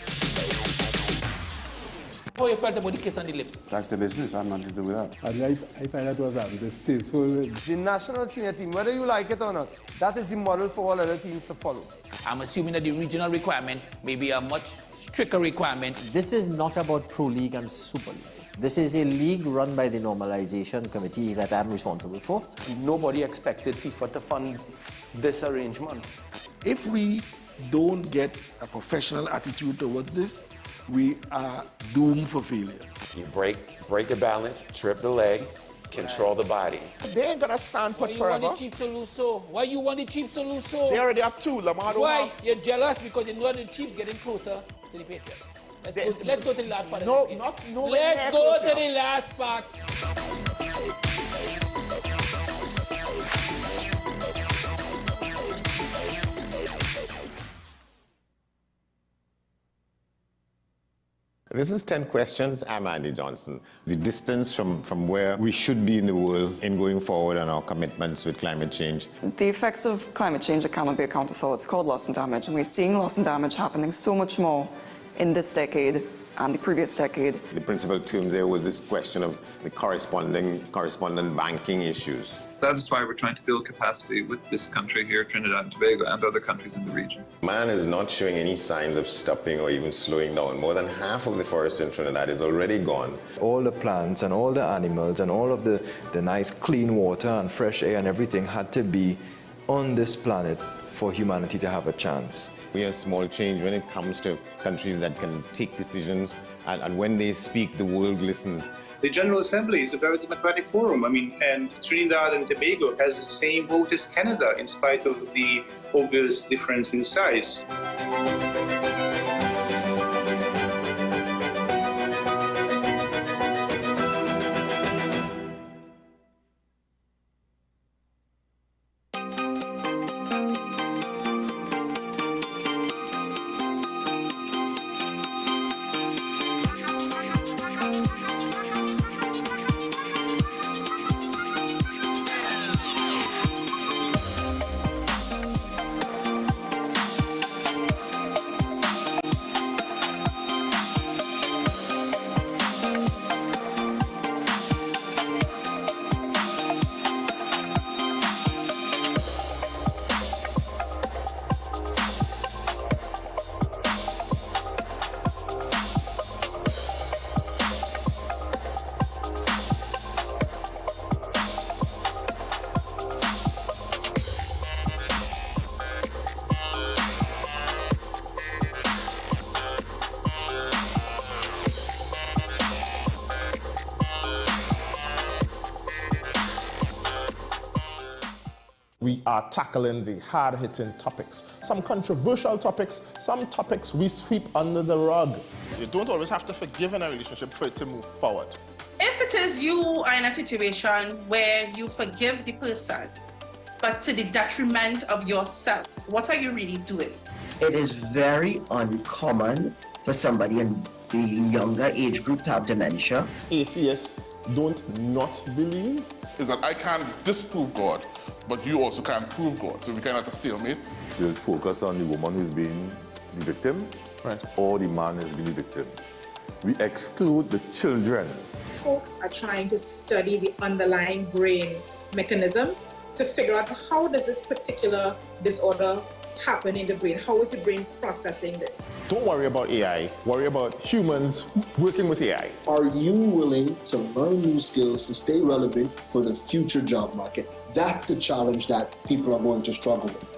Speaker 14: How you felt about the kiss on the lip?
Speaker 15: That's the business. I'm not to do with that.
Speaker 16: I find that was distasteful. The national senior team, whether you like it or not, that is the model for all other teams to follow.
Speaker 14: I'm assuming that the regional requirement may be a much stricter requirement.
Speaker 17: This is not about Pro League and Super League. This is a league run by the Normalization Committee that I'm responsible for.
Speaker 18: Nobody expected FIFA to fund this arrangement.
Speaker 19: If we don't get a professional attitude towards this, we are doomed for failure.
Speaker 20: You break the balance, trip the leg, control the body.
Speaker 1: They ain't gonna stand put forever.
Speaker 14: Why you want the Chiefs to lose so? Why you want the Chiefs to lose so?
Speaker 1: They already have 2. Lamar don't
Speaker 14: Why?
Speaker 1: have.
Speaker 14: You're jealous because you know the Chiefs getting closer to the Patriots. Let's go to the last part
Speaker 1: No,
Speaker 14: of the game.
Speaker 1: no.
Speaker 14: Let's go to the last part.
Speaker 21: This is 10 questions. I'm Andy Johnson. The distance from where we should be in the world in going forward on our commitments with climate change.
Speaker 22: The effects of climate change that cannot be accounted for. It's called loss and damage, and we're seeing loss and damage happening so much more in this decade and the previous decade.
Speaker 21: The principal term there was this question of the correspondent banking issues.
Speaker 23: That is why we're trying to build capacity with this country here, Trinidad and Tobago, and other countries in the region.
Speaker 21: Man is not showing any signs of stopping or even slowing down. More than half of the forest in Trinidad is already gone.
Speaker 24: All the plants and all the animals and all of the nice clean water and fresh air and everything had to be on this planet for humanity to have a chance.
Speaker 21: We have small change when it comes to countries that can take decisions, and when they speak, the world listens.
Speaker 25: The General Assembly is a very democratic forum. And Trinidad and Tobago has the same vote as Canada, in spite of the obvious difference in size.
Speaker 2: we are tackling the hard-hitting topics, some controversial topics, some topics we sweep under the rug. You don't always have to forgive in a relationship for it to move forward.
Speaker 3: If it is you are in a situation where you forgive the person, but to the detriment of yourself, what are you really doing?
Speaker 4: It is very uncommon for somebody in the younger age group to have dementia.
Speaker 2: Atheists don't not believe.
Speaker 5: Is that I can't disprove God, but you also can't prove God, so we cannot have a stalemate.
Speaker 6: We'll focus on the woman who's being the victim,
Speaker 2: right,
Speaker 6: or the man who's being the victim. We exclude the children.
Speaker 26: Folks are trying to study the underlying brain mechanism to figure out how does this particular disorder happen in the brain? How is the brain processing this?
Speaker 2: Don't worry about AI. Worry about humans working with AI.
Speaker 27: Are you willing to learn new skills to stay relevant for the future job market? That's the challenge that people are going to struggle with.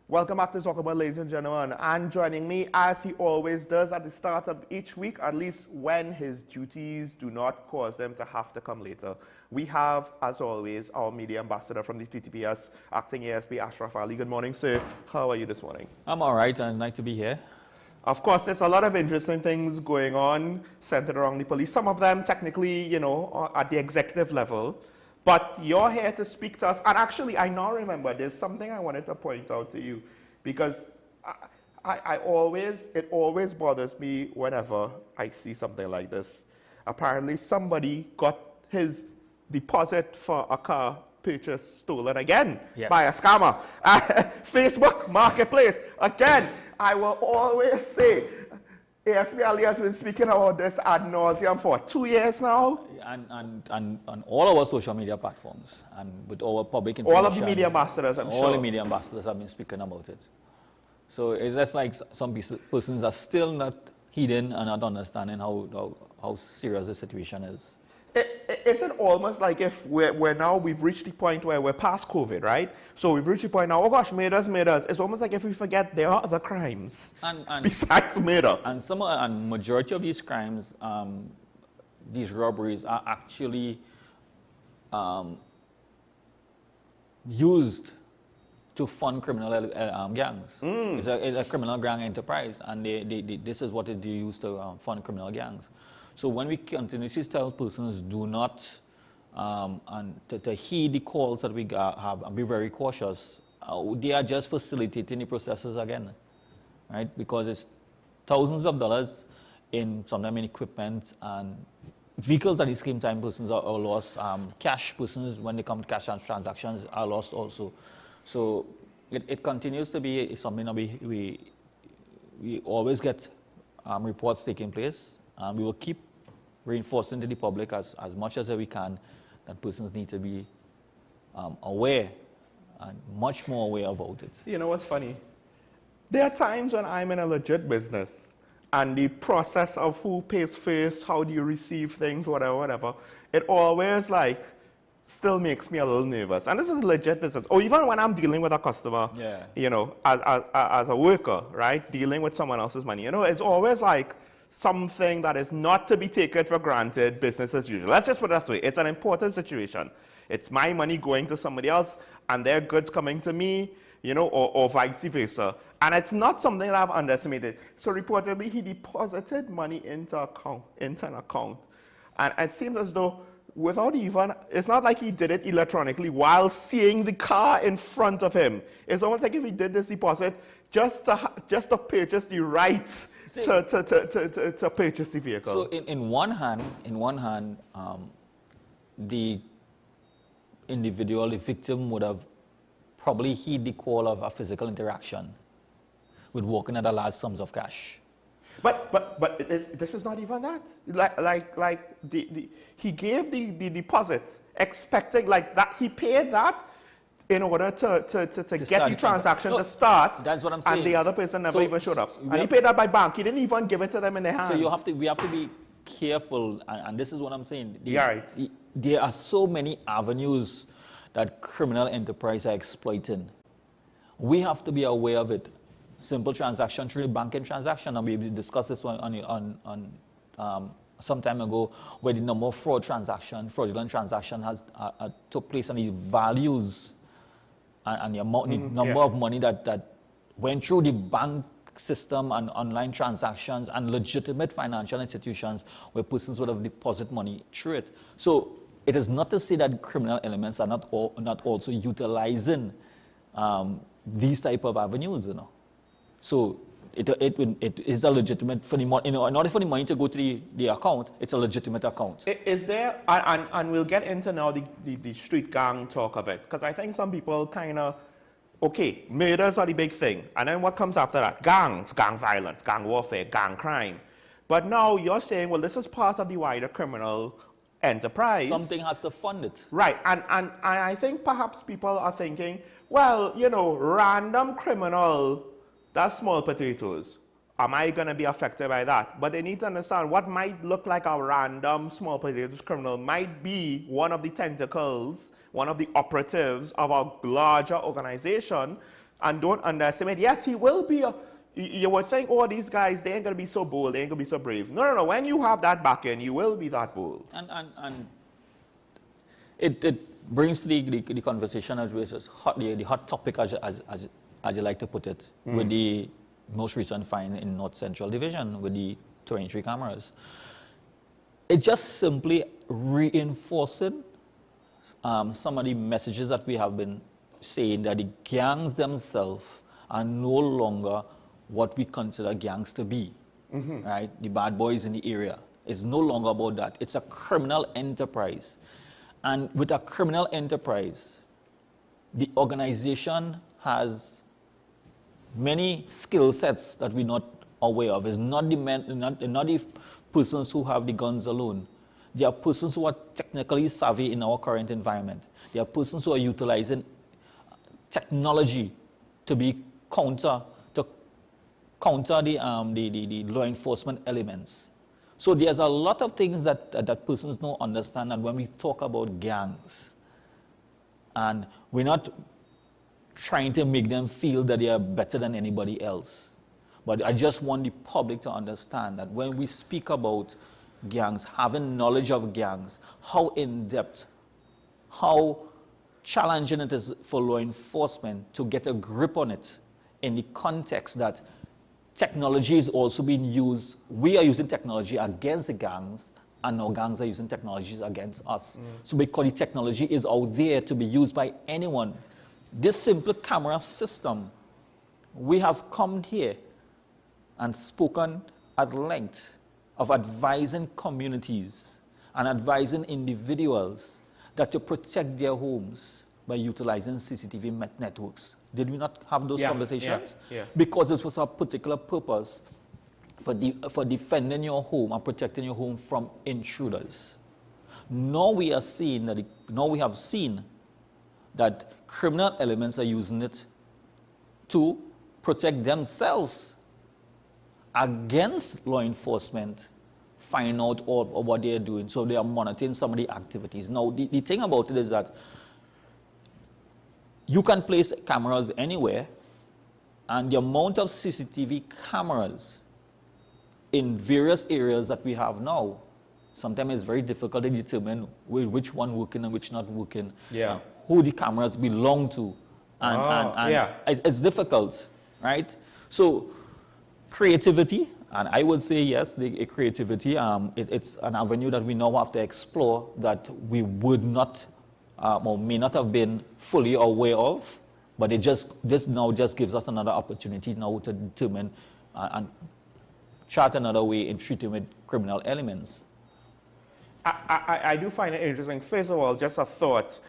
Speaker 1: Welcome back to Talk About, ladies and gentlemen, and joining me as he always does at the start of each week, at least when his duties do not cause them to have to come later. We have, as always, our media ambassador from the TTPS, acting ASP, Ashraf Ali. Good morning, sir. How are you this morning?
Speaker 28: I'm all right, and nice to be here.
Speaker 1: Of course, there's a lot of interesting things going on centered around the police. Some of them technically, you know, at the executive level. But you're here to speak to us. And actually, I now remember there's something I wanted to point out to you, because it always bothers me whenever I see something like this. Apparently, somebody got his deposit for a car purchase stolen again by a scammer. Facebook Marketplace. Again, I will always say, ASP Ali has been speaking about this ad nauseum for 2 years now.
Speaker 28: And on all our social media platforms, and with our public information.
Speaker 1: All of the media ambassadors, I'm sure.
Speaker 28: All the media ambassadors have been speaking about it. So it's just like some persons are still not heeding and not understanding how serious the situation is.
Speaker 1: Is it almost like if we've reached the point where we're past COVID, right? So we've reached the point now, oh gosh, murders. It's almost like if we forget there are other crimes besides murder.
Speaker 28: And majority of these crimes, these robberies are actually used to fund criminal gangs. It's a criminal gang enterprise, and this is what they use to fund criminal gangs. So when we continuously tell persons do not, and to heed the calls that we have and be very cautious, they are just facilitating the processes again, right? Because it's thousands of dollars in sometimes in equipment and vehicles at the same time. Persons are lost. Cash persons, when they come to cash transactions, are lost also. So it continues to be something that we always get reports taking place. We will keep reinforcing to the public as much as we can that persons need to be aware and much more aware about it.
Speaker 1: You know what's funny? There are times when I'm in a legit business and the process of who pays first, how do you receive things, whatever, it always still makes me a little nervous. And this is a legit business. Or even when I'm dealing with a customer, you know, as a worker, right, dealing with someone else's money, you know, it's always like something that is not to be taken for granted, business as usual. Let's just put it that way. It's an important situation. It's my money going to somebody else and their goods coming to me, you know, or vice versa. And it's not something that I've underestimated. So reportedly, he deposited money into an account. And it seems as though without even, it's not like he did it electronically while seeing the car in front of him. It's almost like if he did this deposit just to purchase the right to purchase the vehicle.
Speaker 28: So in one hand, the individual, the victim would have probably heed the call of a physical interaction with walking at a large sums of cash.
Speaker 1: But this is not even that. He gave the deposit expecting that he paid that in order to get the transaction to start.
Speaker 28: That's what I'm saying.
Speaker 1: And the other person never even showed up. And he paid that by bank. He didn't even give it to them in their hands.
Speaker 28: So we have to be careful, and this is what I'm saying.
Speaker 1: Right.
Speaker 28: There are so many avenues that criminal enterprise are exploiting. We have to be aware of it. Simple transaction through the banking transaction, and we discussed this one on some time ago, where the number of fraudulent transaction has took place, and the values and the amount, the number of money that went through the bank system and online transactions and legitimate financial institutions where persons would have deposited money through it. So it is not to say that criminal elements are not also utilizing these type of avenues, you know. So it is a legitimate, for the money, in order for the money to go to the account, it's a legitimate account.
Speaker 1: Is there, and we'll get into now the street gang talk of it, because I think some people kind of, okay, murders are the big thing, and then what comes after that? Gangs, gang violence, gang warfare, gang crime. But now you're saying, well, this is part of the wider criminal enterprise.
Speaker 28: Something has to fund it.
Speaker 1: Right, and I think perhaps people are thinking, well, you know, random criminal, that's small potatoes. Am I going to be affected by that? But they need to understand what might look like a random small potatoes criminal might be one of the tentacles, one of the operatives of a larger organization, and don't underestimate. Yes, he will be you would think, oh, these guys, they ain't going to be so bold, they ain't going to be so brave. No. When you have that back end, you will be that bold.
Speaker 28: And it brings the conversation, which is the hot topic, as you like to put it, with the most recent find in North Central Division with the 23 cameras. It just simply reinforcing some of the messages that we have been saying, that the gangs themselves are no longer what we consider gangs to be, right? The bad boys in the area. It's no longer about that. It's a criminal enterprise. And with a criminal enterprise, the organization has many skill sets that we're not aware of. It's not the persons who have the guns alone. There are persons who are technically savvy in our current environment. There are persons who are utilizing technology to counter the law enforcement elements. So there's a lot of things that persons don't understand, and when we talk about gangs, and we're not trying to make them feel that they are better than anybody else. But I just want the public to understand that when we speak about gangs, having knowledge of gangs, how in-depth, how challenging it is for law enforcement to get a grip on it in the context that technology is also being used. We are using technology against the gangs, and our gangs are using technologies against us. So because the technology is out there to be used by anyone, this simple camera system, we have come here and spoken at length of advising communities and advising individuals that to protect their homes by utilizing CCTV networks. Did we not have those conversations?
Speaker 1: Yeah.
Speaker 28: Because it was a particular purpose for defending your home and protecting your home from intruders. Now we have seen that criminal elements are using it to protect themselves against law enforcement, find out all what they are doing. So they are monitoring some of the activities. Now, the thing about it is that you can place cameras anywhere, and the amount of CCTV cameras in various areas that we have now, sometimes it's very difficult to determine which one working and which not working.
Speaker 1: Yeah.
Speaker 28: Who the cameras belong to, and it's difficult, right? So creativity, and I would say yes, the creativity, it's an avenue that we now have to explore that we would not or may not have been fully aware of, but this now just gives us another opportunity now to determine and chart another way in treating with criminal elements.
Speaker 1: I do find it interesting. First of all, just a thought.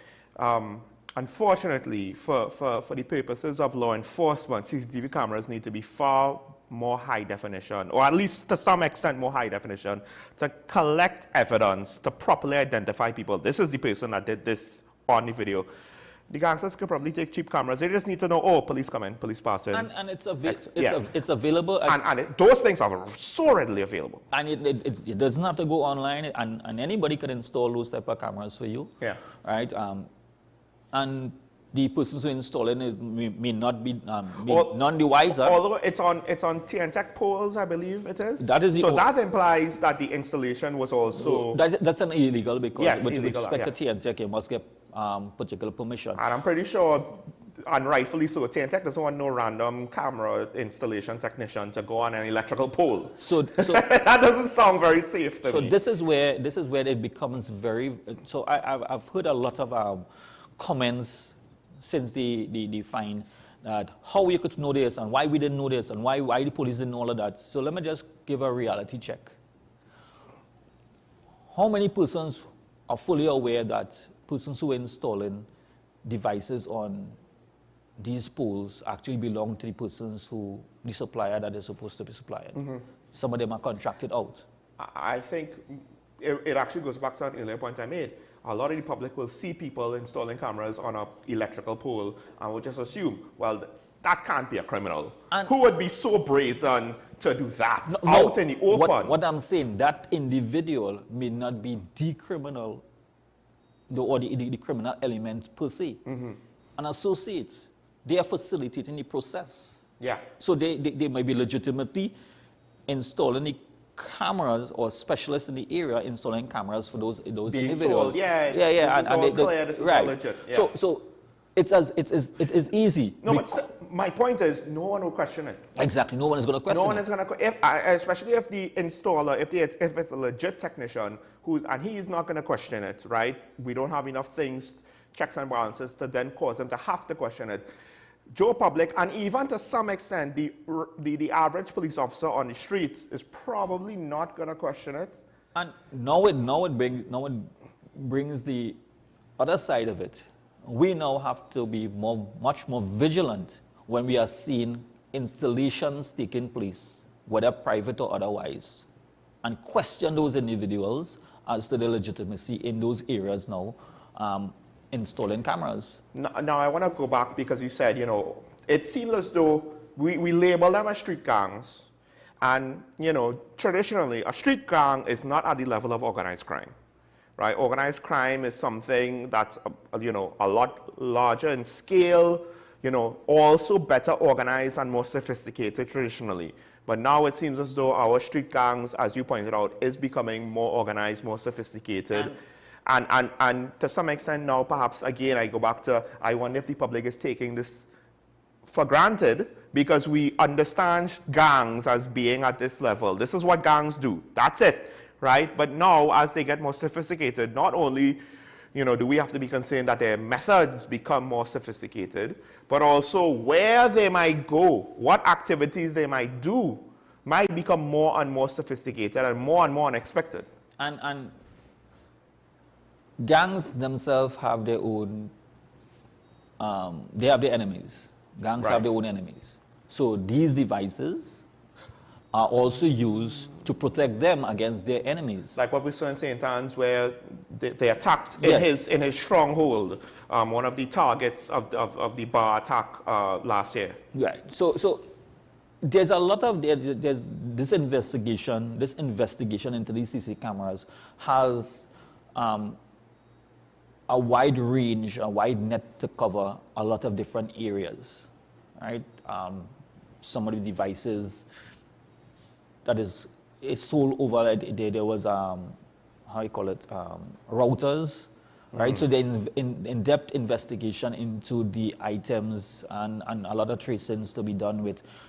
Speaker 1: Unfortunately, for the purposes of law enforcement, CCTV cameras need to be far more high definition, or at least to some extent more high definition, to collect evidence, to properly identify people. This is the person that did this on the video. The gangsters could probably take cheap cameras. They just need to know, oh, police come in, police pass in.
Speaker 28: And it's available.
Speaker 1: Those things are so readily available.
Speaker 28: And it doesn't have to go online, and anybody can install those type of cameras for you.
Speaker 1: Yeah.
Speaker 28: Right. And the persons who install it may not be none the wiser.
Speaker 1: Although it's on TNTech poles, I believe it is.
Speaker 28: That is
Speaker 1: so that implies that the installation was also
Speaker 28: that's an illegal because with
Speaker 1: illegal,
Speaker 28: respect to TNTech, you must get particular permission.
Speaker 1: And I'm pretty sure, and rightfully so, TNTech doesn't want no random camera installation technician to go on an electrical pole.
Speaker 28: So
Speaker 1: that doesn't sound very safe to me.
Speaker 28: So this is where it becomes very. So I've heard a lot of comments since the fine that how you could know this and why we didn't know this and why the police didn't know all of that. So let me just give a reality check. How many persons are fully aware that persons who are installing devices on these poles actually belong to the persons who, the supplier that is supposed to be supplying?
Speaker 1: Mm-hmm.
Speaker 28: Some of them are contracted out.
Speaker 1: I think it actually goes back to an earlier point I made. A lot of the public will see people installing cameras on an electrical pole and will just assume, well, that can't be a criminal. And who would be so brazen to do that out in the open?
Speaker 28: What I'm saying, that individual may not be the criminal or the criminal element per se.
Speaker 1: Mm-hmm.
Speaker 28: An associate, they are facilitating the process.
Speaker 1: Yeah.
Speaker 28: So they may be legitimately installing the cameras or specialists in the area installing cameras for those individuals.
Speaker 1: Told, yeah. This is all clear, this is all legit. Yeah.
Speaker 28: So it is easy.
Speaker 1: No, but my point is, no one will question it.
Speaker 28: Exactly, no one is going to question it.
Speaker 1: No one is going to, especially if the installer, if it's a legit technician, and he's not going to question it, right? We don't have enough things, checks and balances, to then cause him to have to question it. Joe Public, and even to some extent, the average police officer on the streets is probably not going to question it.
Speaker 28: And now it brings the other side of it. We now have to be much more vigilant when we are seeing installations taking place, whether private or otherwise, and question those individuals as to their legitimacy in those areas now, installing cameras.
Speaker 1: Now I want to go back because you said, it seems as though we label them as street gangs, and, traditionally, a street gang is not at the level of organized crime. Right? Organized crime is something that's, a lot larger in scale, also better organized and more sophisticated traditionally. But now it seems as though our street gangs, as you pointed out, is becoming more organized, more sophisticated. And to some extent now, perhaps, again, I go back to, I wonder if the public is taking this for granted because we understand gangs as being at this level. This is what gangs do. That's it. Right? But now, as they get more sophisticated, not only, do we have to be concerned that their methods become more sophisticated, but also where they might go, what activities they might do, might become more and more sophisticated and more unexpected.
Speaker 28: And gangs themselves have their own, they have their enemies. Gangs have their own enemies. So these devices are also used to protect them against their enemies.
Speaker 1: Like what we saw in St. Anne's, where they attacked in his stronghold, one of the targets of the bar attack last year.
Speaker 28: Right. So there's a lot of there's this investigation into these CC cameras has a wide range, a wide net to cover a lot of different areas, right? Some of the devices that is sold over, there was, how you call it, routers, right? So the in-depth investigation into the items and a lot of tracings to be done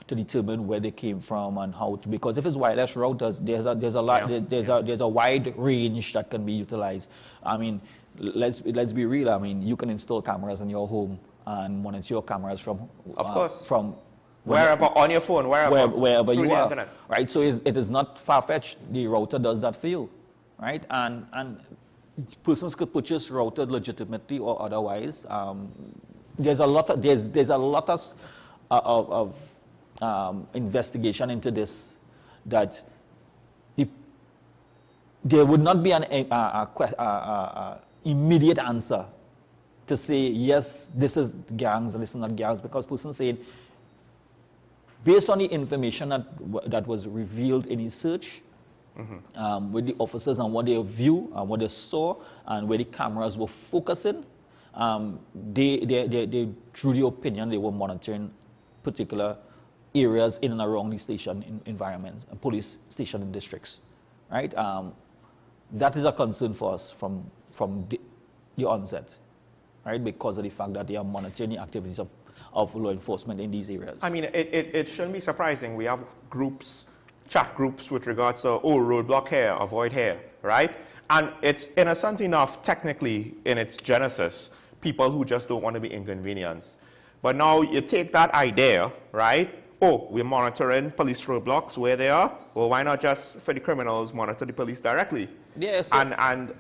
Speaker 28: to determine where they came from and how to, because if it's wireless routers, there's a wide range that can be utilized. I mean, let's be real. I mean, you can install cameras in your home and monitor your cameras from,
Speaker 1: of course,
Speaker 28: from
Speaker 1: wherever, on your phone,
Speaker 28: wherever you are,
Speaker 1: internet.
Speaker 28: right? So it is not far-fetched. The router does that for you, right? And persons could purchase router legitimately or otherwise. There's a lot of investigation into this that there would not be an immediate answer to say, yes, this is gangs and this is not gangs, because persons saying, based on the information that was revealed in his search, with the officers and what they view and what they saw and where the cameras were focusing, they drew the opinion they were monitoring particular areas in and around the station environments and police station and districts, right? That is a concern for us from the onset, right? Because of the fact that they are monitoring the activities of law enforcement in these areas.
Speaker 1: I mean, it shouldn't be surprising. We have groups, chat groups with regards to, oh, roadblock here, avoid here, right? And it's innocent enough, technically, in its genesis, people who just don't want to be inconvenienced. But now you take that idea, right? Oh, we're monitoring police roadblocks where they are. Well, why not just, for the criminals, monitor the police directly?
Speaker 28: Yes.
Speaker 1: And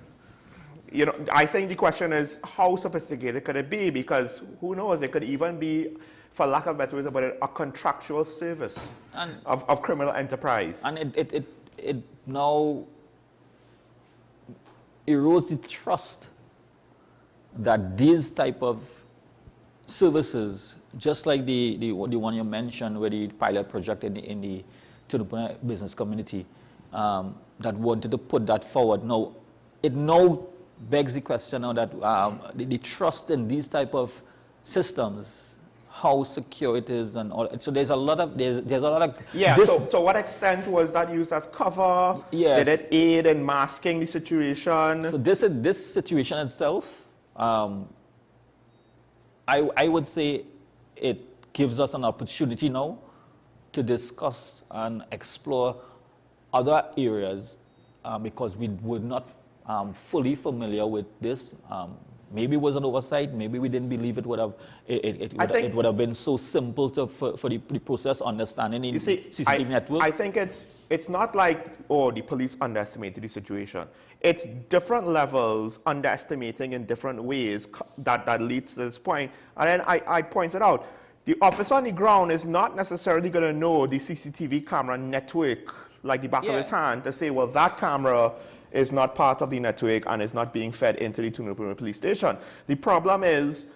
Speaker 1: you know, I think the question is, how sophisticated could it be? Because who knows, it could even be, for lack of a better way to put it, a contractual service of criminal enterprise.
Speaker 28: And it now erodes the trust that these type of services, just like the one you mentioned, where the pilot project in the Tunapuna business community, that wanted to put that forward. Now, it now begs the question now that the trust in these type of systems, how secure it is, and all. So there's a lot of
Speaker 1: yeah. So to what extent was that used as cover?
Speaker 28: Yes.
Speaker 1: Did it aid in masking the situation?
Speaker 28: So this situation itself, I would say it gives us an opportunity now to discuss and explore other areas because we were not fully familiar with this. Maybe it was an oversight. Maybe we didn't believe it would have. It would have been so simple for the process understanding in CCTV network.
Speaker 1: I think it's not like, oh, the police underestimated the situation. It's different levels underestimating in different ways that leads to this point. And then I pointed out, the officer on the ground is not necessarily going to know the CCTV camera network like the back of his hand to say, well, that camera is not part of the network and is not being fed into the Tunapuna police station. The problem is,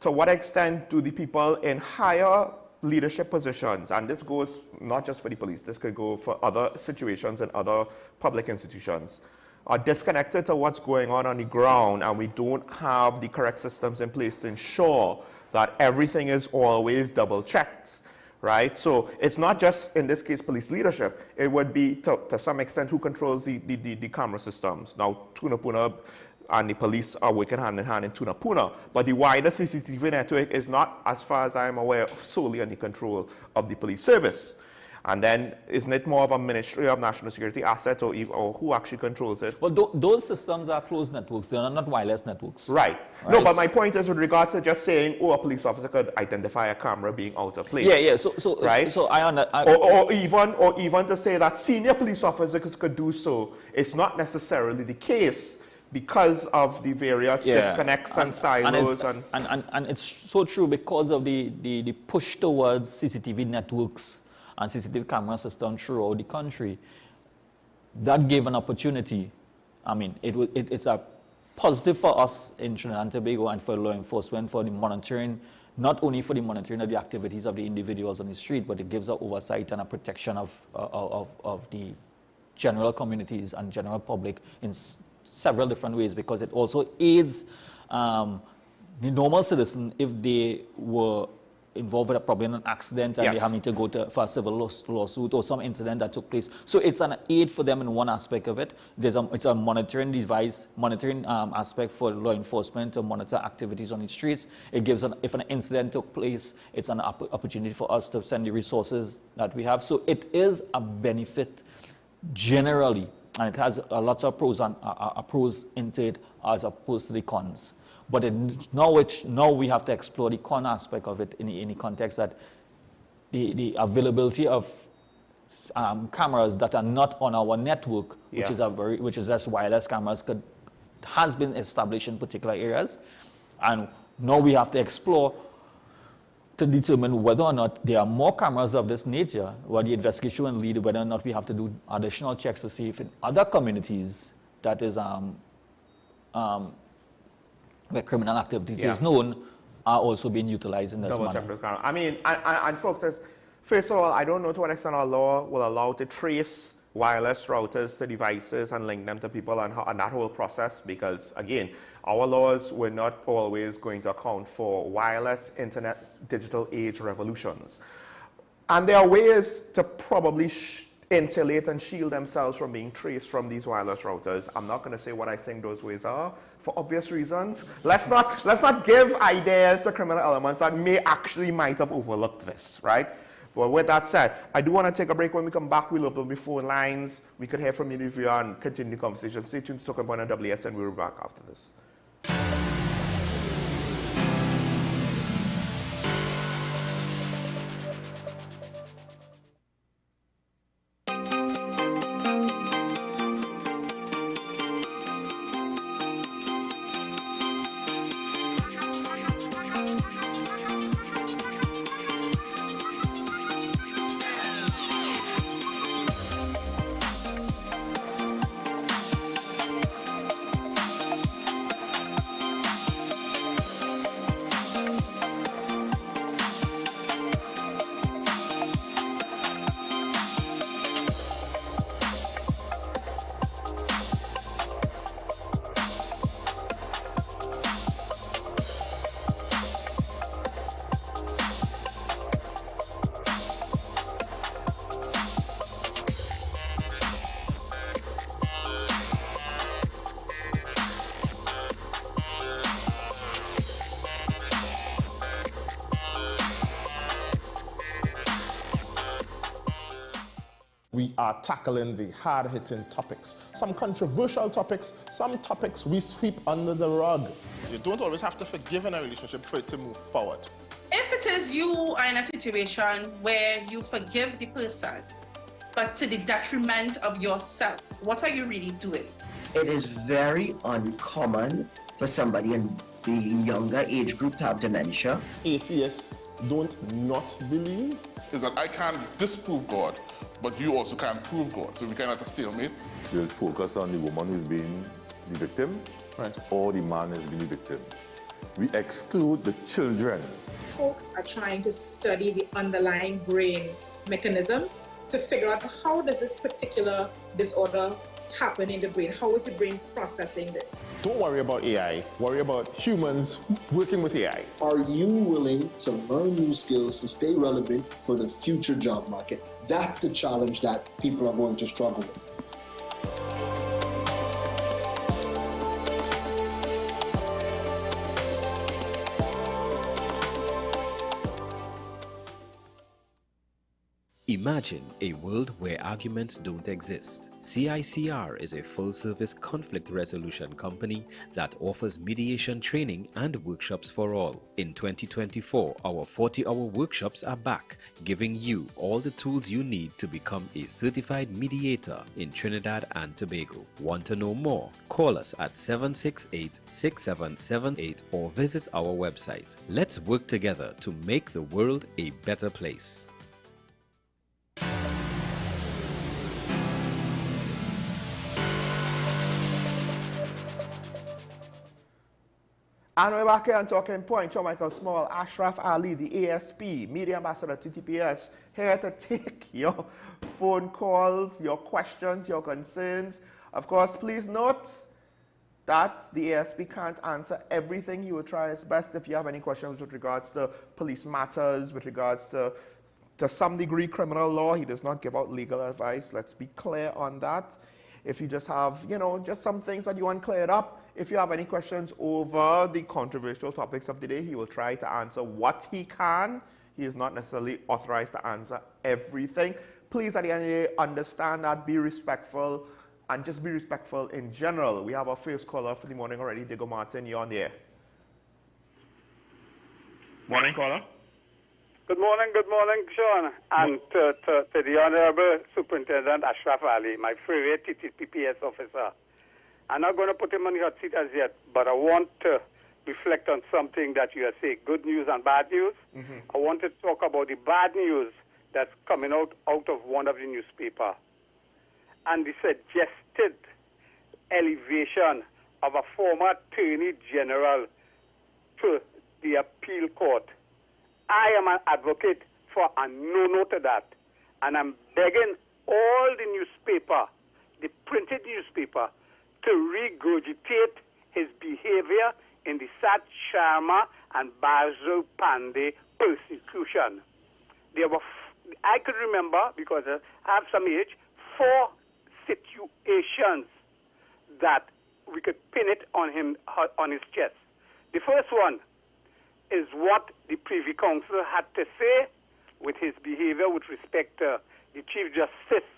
Speaker 1: to what extent do the people in higher leadership positions, and this goes not just for the police, this could go for other situations and other public institutions, are disconnected to what's going on the ground, and we don't have the correct systems in place to ensure that everything is always double checked, right? So it's not just, in this case, police leadership. It would be, to some extent, who controls the camera systems. Now, Tunapuna and the police are working hand in hand in Tunapuna, but the wider CCTV network is not, as far as I am aware, solely under control of the police service. And then, isn't it more of a Ministry of National Security asset, or who actually controls it?
Speaker 28: Well, those systems are closed networks. They are not wireless networks.
Speaker 1: Right. No, but my point is with regards to just saying, oh, a police officer could identify a camera being out of place.
Speaker 28: Yeah. So
Speaker 1: right.
Speaker 28: So
Speaker 1: or even to say that senior police officers could do so. It's not necessarily the case because of the various disconnects and silos.
Speaker 28: And it's so true because of the push towards CCTV networks and CCTV camera system throughout the country. That gave an opportunity. I mean, it's a positive for us in Trinidad and Tobago and for law enforcement for the monitoring, not only for the monitoring of the activities of the individuals on the street, but it gives an oversight and a protection of the general communities and general public in several different ways, because it also aids the normal citizen if they were involved with probably in an accident and they having to go for a civil lawsuit or some incident that took place. So it's an aid for them in one aspect of it. It's a monitoring device, monitoring aspect for law enforcement to monitor activities on the streets. It gives if an incident took place, it's an opportunity for us to send the resources that we have. So it is a benefit generally, and it has lots of pros into it as opposed to the cons. But now we have to explore the con aspect of it in the context that the availability of cameras that are not on our network, which is less wireless cameras, has been established in particular areas, and now we have to explore to determine whether or not there are more cameras of this nature, where the investigation will lead, whether or not we have to do additional checks to see if in other communities that is where criminal activities is known are also being utilized in this
Speaker 1: Double
Speaker 28: manner.
Speaker 1: check the camera. I mean, and folks, first of all, I don't know to what extent our law will allow to trace wireless routers to devices and link them to people and that whole process, because again, our laws were not always going to account for wireless internet digital age revolutions. And there are ways to probably insulate and shield themselves from being traced from these wireless routers. I'm not going to say what I think those ways are for obvious reasons. Let's not give ideas to criminal elements that might have overlooked this, right? But with that said, I do want to take a break. When we come back, we'll open up the phone lines. We could hear from you if you are and continue the conversation. Stay tuned to Talking Point on WSN. We'll be back after this.
Speaker 2: We are tackling the hard-hitting topics, some controversial topics, some topics we sweep under the rug. You don't always have to forgive in a relationship for it to move forward.
Speaker 3: If it is you are in a situation where you forgive the person, but to the detriment of yourself, what are you really doing?
Speaker 4: It is very uncommon for somebody in the younger age group to have dementia.
Speaker 2: Atheists don't not believe.
Speaker 5: Is that I can't disprove God, but you also can't prove God. So we kind of at a stalemate.
Speaker 6: We'll focus on the woman who's been the victim, or the man has been the victim. We exclude the children.
Speaker 26: Folks are trying to study the underlying brain mechanism to figure out how does this particular disorder happen in the brain? How is the brain processing this?
Speaker 2: Don't worry about AI. Worry about humans working with AI.
Speaker 27: Are you willing to learn new skills to stay relevant for the future job market? That's the challenge that people are going to struggle with.
Speaker 7: Imagine a world where arguments don't exist. CICR is a full-service conflict resolution company that offers mediation training and workshops for all. In 2024, our 40-hour workshops are back, giving you all the tools you need to become a certified mediator in Trinidad and Tobago. Want to know more? Call us at 768-6778 or visit our website. Let's work together to make the world a better place.
Speaker 1: And we're back here on Talking Point. John Michael Small, Ashraf Ali, the ASP, Media Ambassador TTPS, here to take your phone calls, your questions, your concerns. Of course, please note that the ASP can't answer everything. He will try his best. If you have any questions with regards to police matters, with regards to some degree criminal law, he does not give out legal advice. Let's be clear on that. If you just have, just some things that you want cleared up, if you have any questions over the controversial topics of the day, he will try to answer what he can. He is not necessarily authorized to answer everything. Please, at the end of the day, understand that, be respectful, and just be respectful in general. We have our first caller for the morning already. Diego Martin, you're on the air. Morning, caller.
Speaker 8: Good morning, Sean, and to the Honorable Superintendent Ashraf Ali, my favorite TTPS officer. I'm not going to put him on the hot seat as yet, but I want to reflect on something that you have said, good news and bad news. I want to talk about the bad news that's coming out of one of the newspaper, and the suggested elevation of a former Attorney General to the appeal court. I am an advocate for a no to that. And I'm begging all the newspaper, the printed newspaper, to regurgitate his behavior in the Sat Sharma and Basu Pandey persecution. There were, I could remember, because I have some age, 4 situations that we could pin it on him, on his chest. The first one is what the Privy Council had to say with his behavior with respect to the Chief Justice,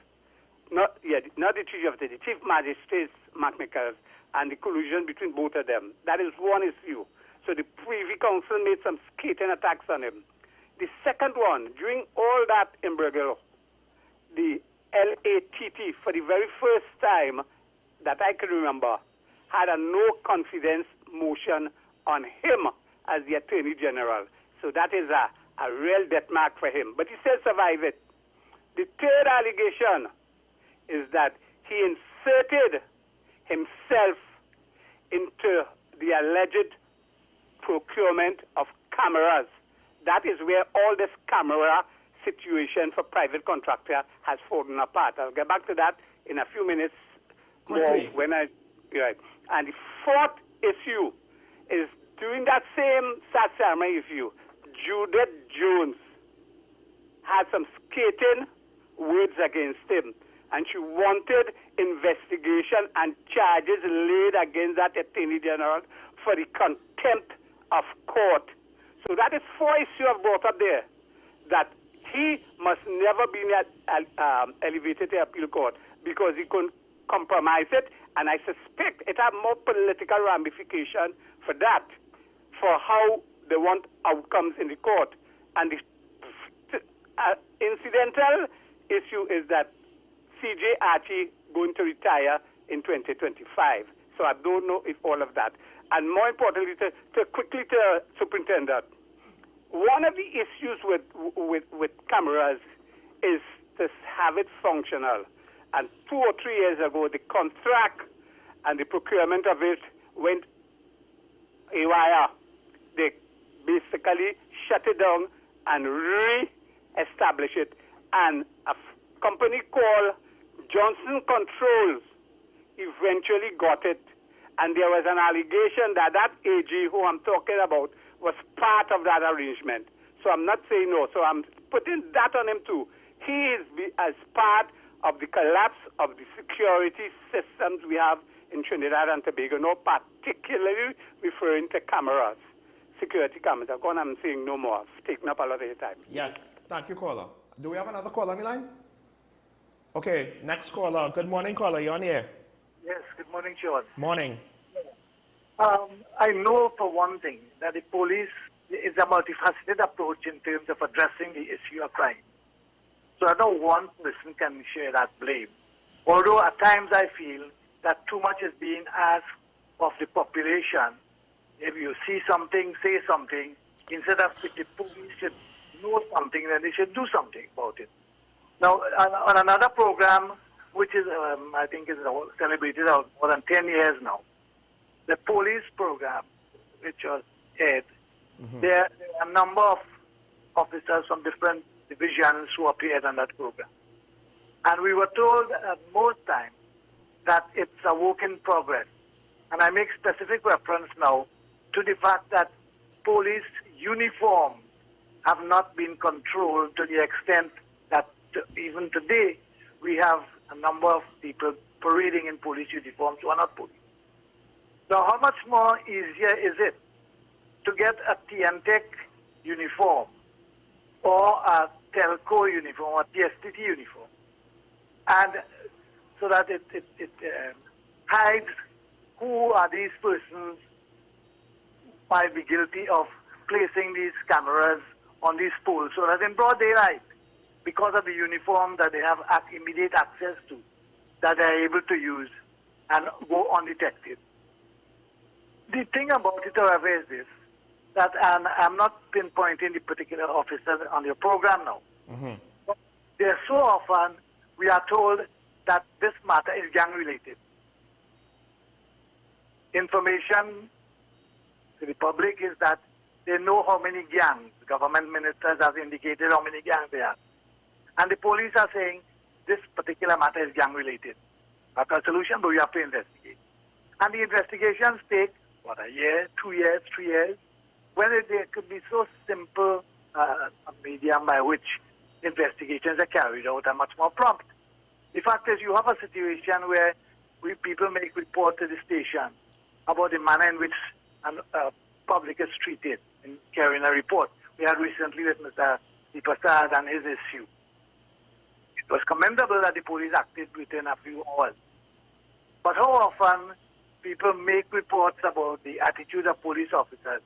Speaker 8: not the Chief Justice, the Chief Magistrate, Mark Nichols, and the collusion between both of them. That is one issue. So the Privy Council made some scathing attacks on him. The second one, during all that imbroglio, the LATT, for the very first time that I can remember, had a no confidence motion on him as the Attorney General. So that is a real death mark for him. But he still survived it. The third allegation is that he inserted himself into the alleged procurement of cameras. That is where all this camera situation for private contractor has fallen apart. I'll get back to that in a few minutes more when right. And the fourth issue is during that same Satsama issue, Judith Jones had some scathing words against him, and she wanted investigation and charges laid against that Attorney General for the contempt of court. So that is 4 issues I've brought up there, that he must never be elevated to appeal court because he couldn't compromise it, and I suspect it had more political ramification for that, for how they want outcomes in the court. And the incidental issue is that C.J. Archie going to retire in 2025. So I don't know if all of that. And more importantly, to quickly to Superintendent, one of the issues with cameras is to have it functional. And 2 or 3 years ago, the contract and the procurement of it went haywire. They basically shut it down and re-establish it. And a company called Johnson Controls eventually got it. And there was an allegation that that AG who I'm talking about was part of that arrangement. So I'm not saying no. So I'm putting that on him too. He is as part of the collapse of the security systems we have in Trinidad and Tobago, no, particularly referring to cameras, security cameras. I'm saying no more. I've taken up a lot of your time.
Speaker 2: Yes. Thank you, caller. Do we have another caller on the line? Okay, next caller. Good morning, caller. You're on the air.
Speaker 9: Yes, good morning, Sean.
Speaker 2: Morning.
Speaker 9: I know for one thing that the police is a multifaceted approach in terms of addressing the issue of crime. So I know one person can share that blame. Although at times I feel that too much is being asked of the population. If you see something, say something, instead of if the police should know something, then they should do something about it. Now, on another program, which is, I think is celebrated out more than 10 years now, the police program, which was aired, there are a number of officers from different divisions who appeared on that program. And we were told at most times that it's a work in progress. And I make specific reference now to the fact that police uniforms have not been controlled to the extent that even today we have a number of people parading in police uniforms who are not police. Now, how much more easier is it to get a TNTEC uniform or a telco uniform or TSTT uniform, and so that it hides who are these persons might be guilty of placing these cameras on these poles, so that in broad daylight, because of the uniform that they have immediate access to, that they are able to use and go undetected. The thing about it, however, is this, that, and I'm not pinpointing the particular officers on your program now, but there so often we are told that this matter is gang-related. Information to the public is that they know how many gangs, government ministers have indicated how many gangs they have. And the police are saying this particular matter is gang related. That's a solution, but we have to investigate. And the investigations take, what, a year, 2 years, 3 years? Whether there could be so simple a medium by which investigations are carried out and much more prompt. The fact is you have a situation where people make report to the station about the manner in which public is treated in carrying a report. We had recently with Mr. Prasad and his issue. It was commendable that the police acted within a few hours. But how often people make reports about the attitude of police officers?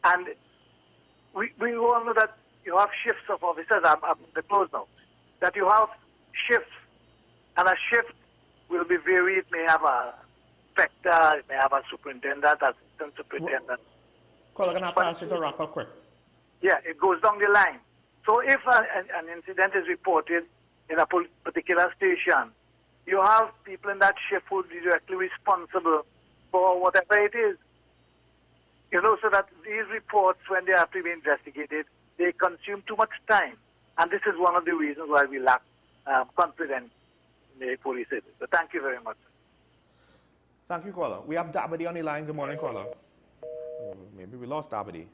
Speaker 9: And we all know that you have shifts of officers. I'm the close now. That you have shifts, and a shift will be varied. It may have a inspector, it may have a superintendent, assistant superintendent.
Speaker 2: Caller, I'm going to ask you to wrap up quick.
Speaker 9: Yeah, it goes down the line. So if an incident is reported in a particular station, you have people in that shift who will be directly responsible for whatever it is. You know, so that these reports, when they have to be investigated, they consume too much time. And this is one of the reasons why we lack confidence in the police service. So thank you very much.
Speaker 2: Thank you, caller. We have Dabadi on the line. Good morning, caller. Maybe we lost Dabadi.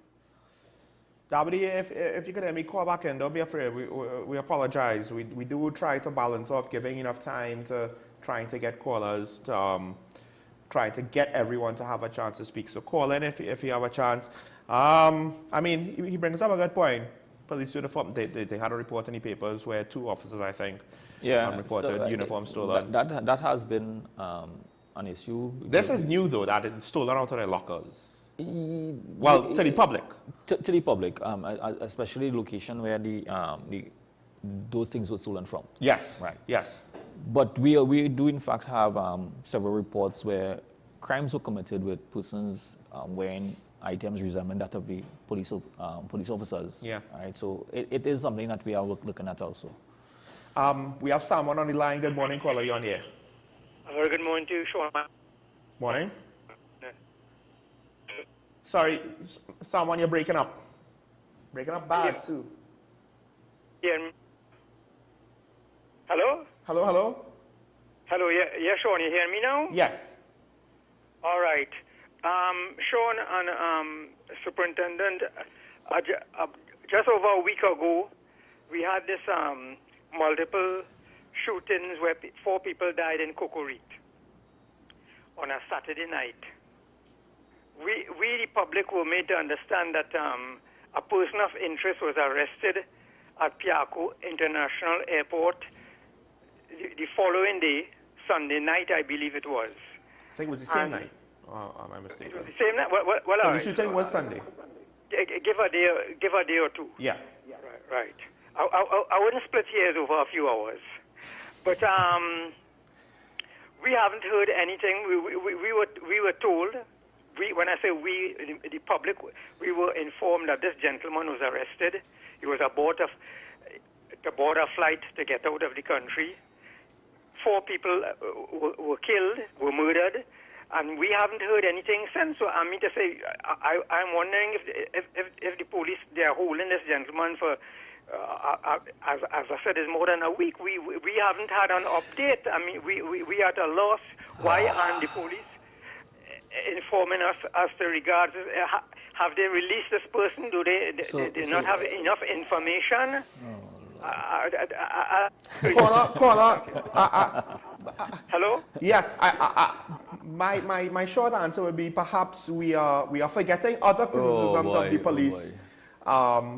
Speaker 2: Dabadi, if you could hear me, call back in. Don't be afraid. We apologize. We do try to balance off giving enough time to trying to get callers to trying to get everyone to have a chance to speak. So call in if you have a chance. I mean, he brings up a good point. Police uniform, they had a report in the papers where 2 officers, I think, reported uniform stolen.
Speaker 28: That has been an issue.
Speaker 2: This is new, though, that it's stolen out of their lockers. Well, to the public.
Speaker 28: To the public, especially the location where those things were stolen from.
Speaker 2: Yes.
Speaker 28: Right.
Speaker 2: Yes.
Speaker 28: But we do in fact have several reports where crimes were committed with persons wearing items resembling that of the police officers.
Speaker 2: Yeah.
Speaker 28: Right. So it is something that we are looking at also.
Speaker 2: We have someone on the line. Good morning, caller. You on here?
Speaker 10: Very good morning to you, Sean.
Speaker 2: Morning. Sorry, someone, you're breaking up. Breaking up bad, too.
Speaker 10: Yeah. Hello?
Speaker 2: Hello, hello?
Speaker 10: Hello, yeah, Sean, you hear me now?
Speaker 2: Yes.
Speaker 10: All right. Sean and Superintendent, just over a week ago, we had this multiple shootings where 4 people died in Cocorit on a Saturday night. We the public were made to understand that a person of interest was arrested at Piaco International Airport the following day, Sunday night, I believe it was.
Speaker 2: I think it was the same night. Oh, am I mistaken?
Speaker 10: It was the same night? Well, all
Speaker 2: the
Speaker 10: right.
Speaker 2: shooting was Sunday.
Speaker 10: Give a day or 2.
Speaker 2: Yeah.
Speaker 10: Right. I wouldn't split hairs over a few hours. But we haven't heard anything. We were told... when I say we, the public, we were informed that this gentleman was arrested. He was aboard a flight to get out of the country. 4 people were killed, were murdered, and we haven't heard anything since. So I mean to say, I'm wondering if the police, they are holding this gentleman for, as I said, it's more than a week. We haven't had an update. I mean, we are at a loss. Why aren't the police informing us as to regards, have they released this person? Do they not have enough information?
Speaker 2: Caller.
Speaker 10: Hello?
Speaker 2: Yes. My short answer would be perhaps we are forgetting other criticisms of the police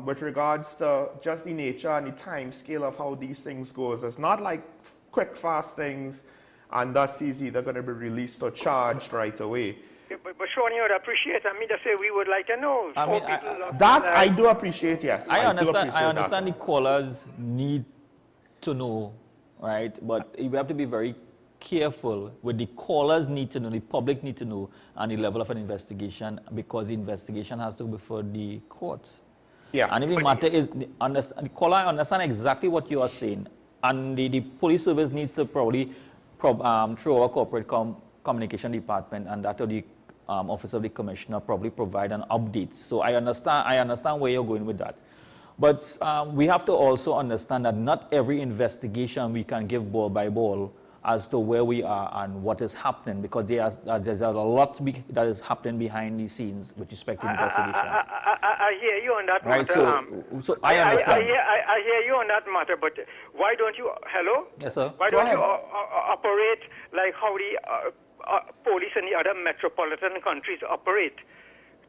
Speaker 2: with regards to just the nature and the time scale of how these things goes. It's not like quick, fast things, and thus he's either going to be released or charged right away.
Speaker 10: But Sean, you would appreciate, I mean to say, we would like to know.
Speaker 2: I do appreciate, yes.
Speaker 28: I understand the callers need to know, right? But we have to be very careful with the callers need to know, the public need to know, and the level of an investigation, because the investigation has to be before the courts.
Speaker 2: Yeah.
Speaker 28: And if the matter is, the caller understand exactly what you are saying, and the police service needs to probably through our corporate communication department and that of the Office of the Commissioner probably provide an update. So I understand where you're going with that. But we have to also understand that not every investigation we can give ball by ball as to where we are and what is happening, because there's a lot that is happening behind the scenes with respect to investigations.
Speaker 10: I hear you on that
Speaker 28: right,
Speaker 10: matter.
Speaker 28: So I understand.
Speaker 10: I hear you on that matter, but why don't you, hello?
Speaker 28: Yes, sir.
Speaker 10: Why don't you operate like how the police in the other metropolitan countries operate?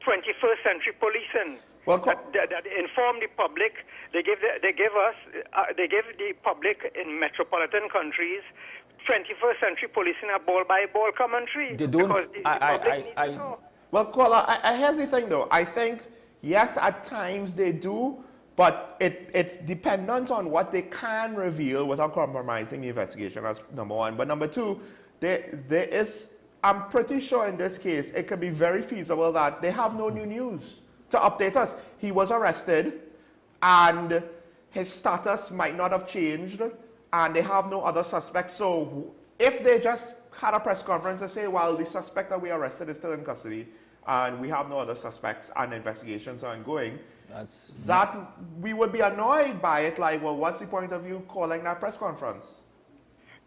Speaker 10: 21st century policing.
Speaker 1: Well,
Speaker 10: that inform the public. They give the public in metropolitan countries 21st century policing a ball by ball commentary.
Speaker 28: They don't.
Speaker 1: Well, Kola, here's the thing though. I think yes, at times they do, but it's dependent on what they can reveal without compromising the investigation. That's number one. But number two, there is. I'm pretty sure in this case it could be very feasible that they have no new news to update us. He was arrested and his status might not have changed and they have no other suspects. So if they just had a press conference and say, well, the suspect that we arrested is still in custody and we have no other suspects and investigations are ongoing, that we would be annoyed by it, like, well, what's the point of you calling that press conference?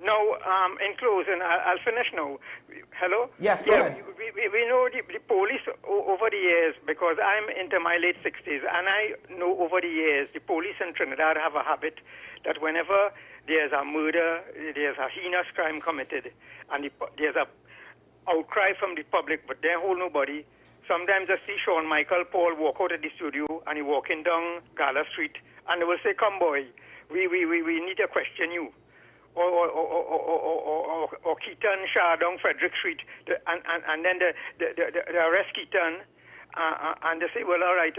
Speaker 10: No, in closing, I'll finish now. Hello?
Speaker 1: Yes, go ahead.
Speaker 10: We know the police over the years, because I'm into my late 60s, and I know over the years the police in Trinidad have a habit that whenever there's a murder, there's a heinous crime committed, and there's a outcry from the public, but they hold nobody. Sometimes I see Sean Michael Paul walk out of the studio, and he walking down Gala Street, and they will say, come boy, we need to question you. Or Keaton Shah down Frederick Street, and then the arrest Keaton, and they say, well, all right,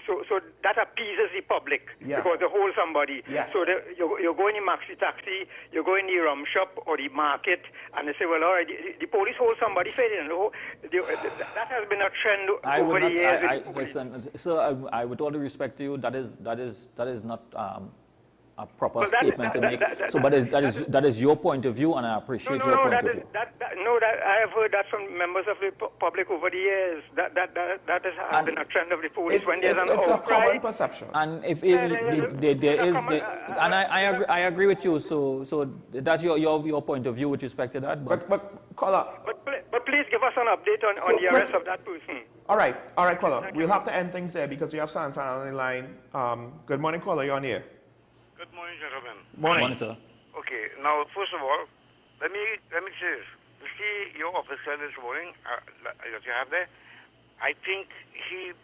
Speaker 10: so that appeases the public, because they hold somebody.
Speaker 1: Yes.
Speaker 10: So you go in the maxi taxi, you go in the rum shop or the market, and they say, well, all right, the police hold somebody fair, you know. That has been a trend over the years.
Speaker 28: Listen, sir, I with all due respect to you, that is not a proper statement to make. That is your point of view, and I appreciate your point of view.
Speaker 10: I have heard that from members of the public over the years. That has been a trend of the police when there's an outcry.
Speaker 1: It's a common perception.
Speaker 28: And if there is, and I agree with you. So that's your point of view with respect to that.
Speaker 1: But
Speaker 10: please give us an update on the arrest of that person.
Speaker 1: All right, caller. We'll have to end things there because we have Sanfan on the line. Good morning, caller. You're on here.
Speaker 11: Good morning, gentlemen.
Speaker 1: Morning,
Speaker 28: sir.
Speaker 11: Okay, now first of all, let me say this. You see, your officer this morning that you have there, I think he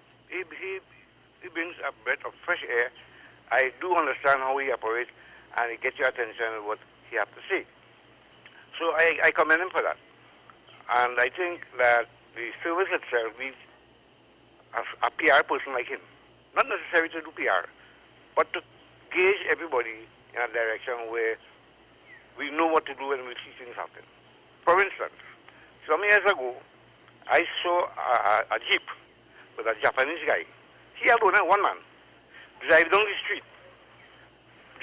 Speaker 11: brings a breath of fresh air. I do understand how he operates, and he gets your attention on what he has to say. So I commend him for that. And I think that the service itself needs a PR person like him. Not necessarily to do PR, but to gauge everybody in a direction where we know what to do when we see things happen. For instance, some years ago, I saw a jeep with a Japanese guy. He alone, one man, drive down the street,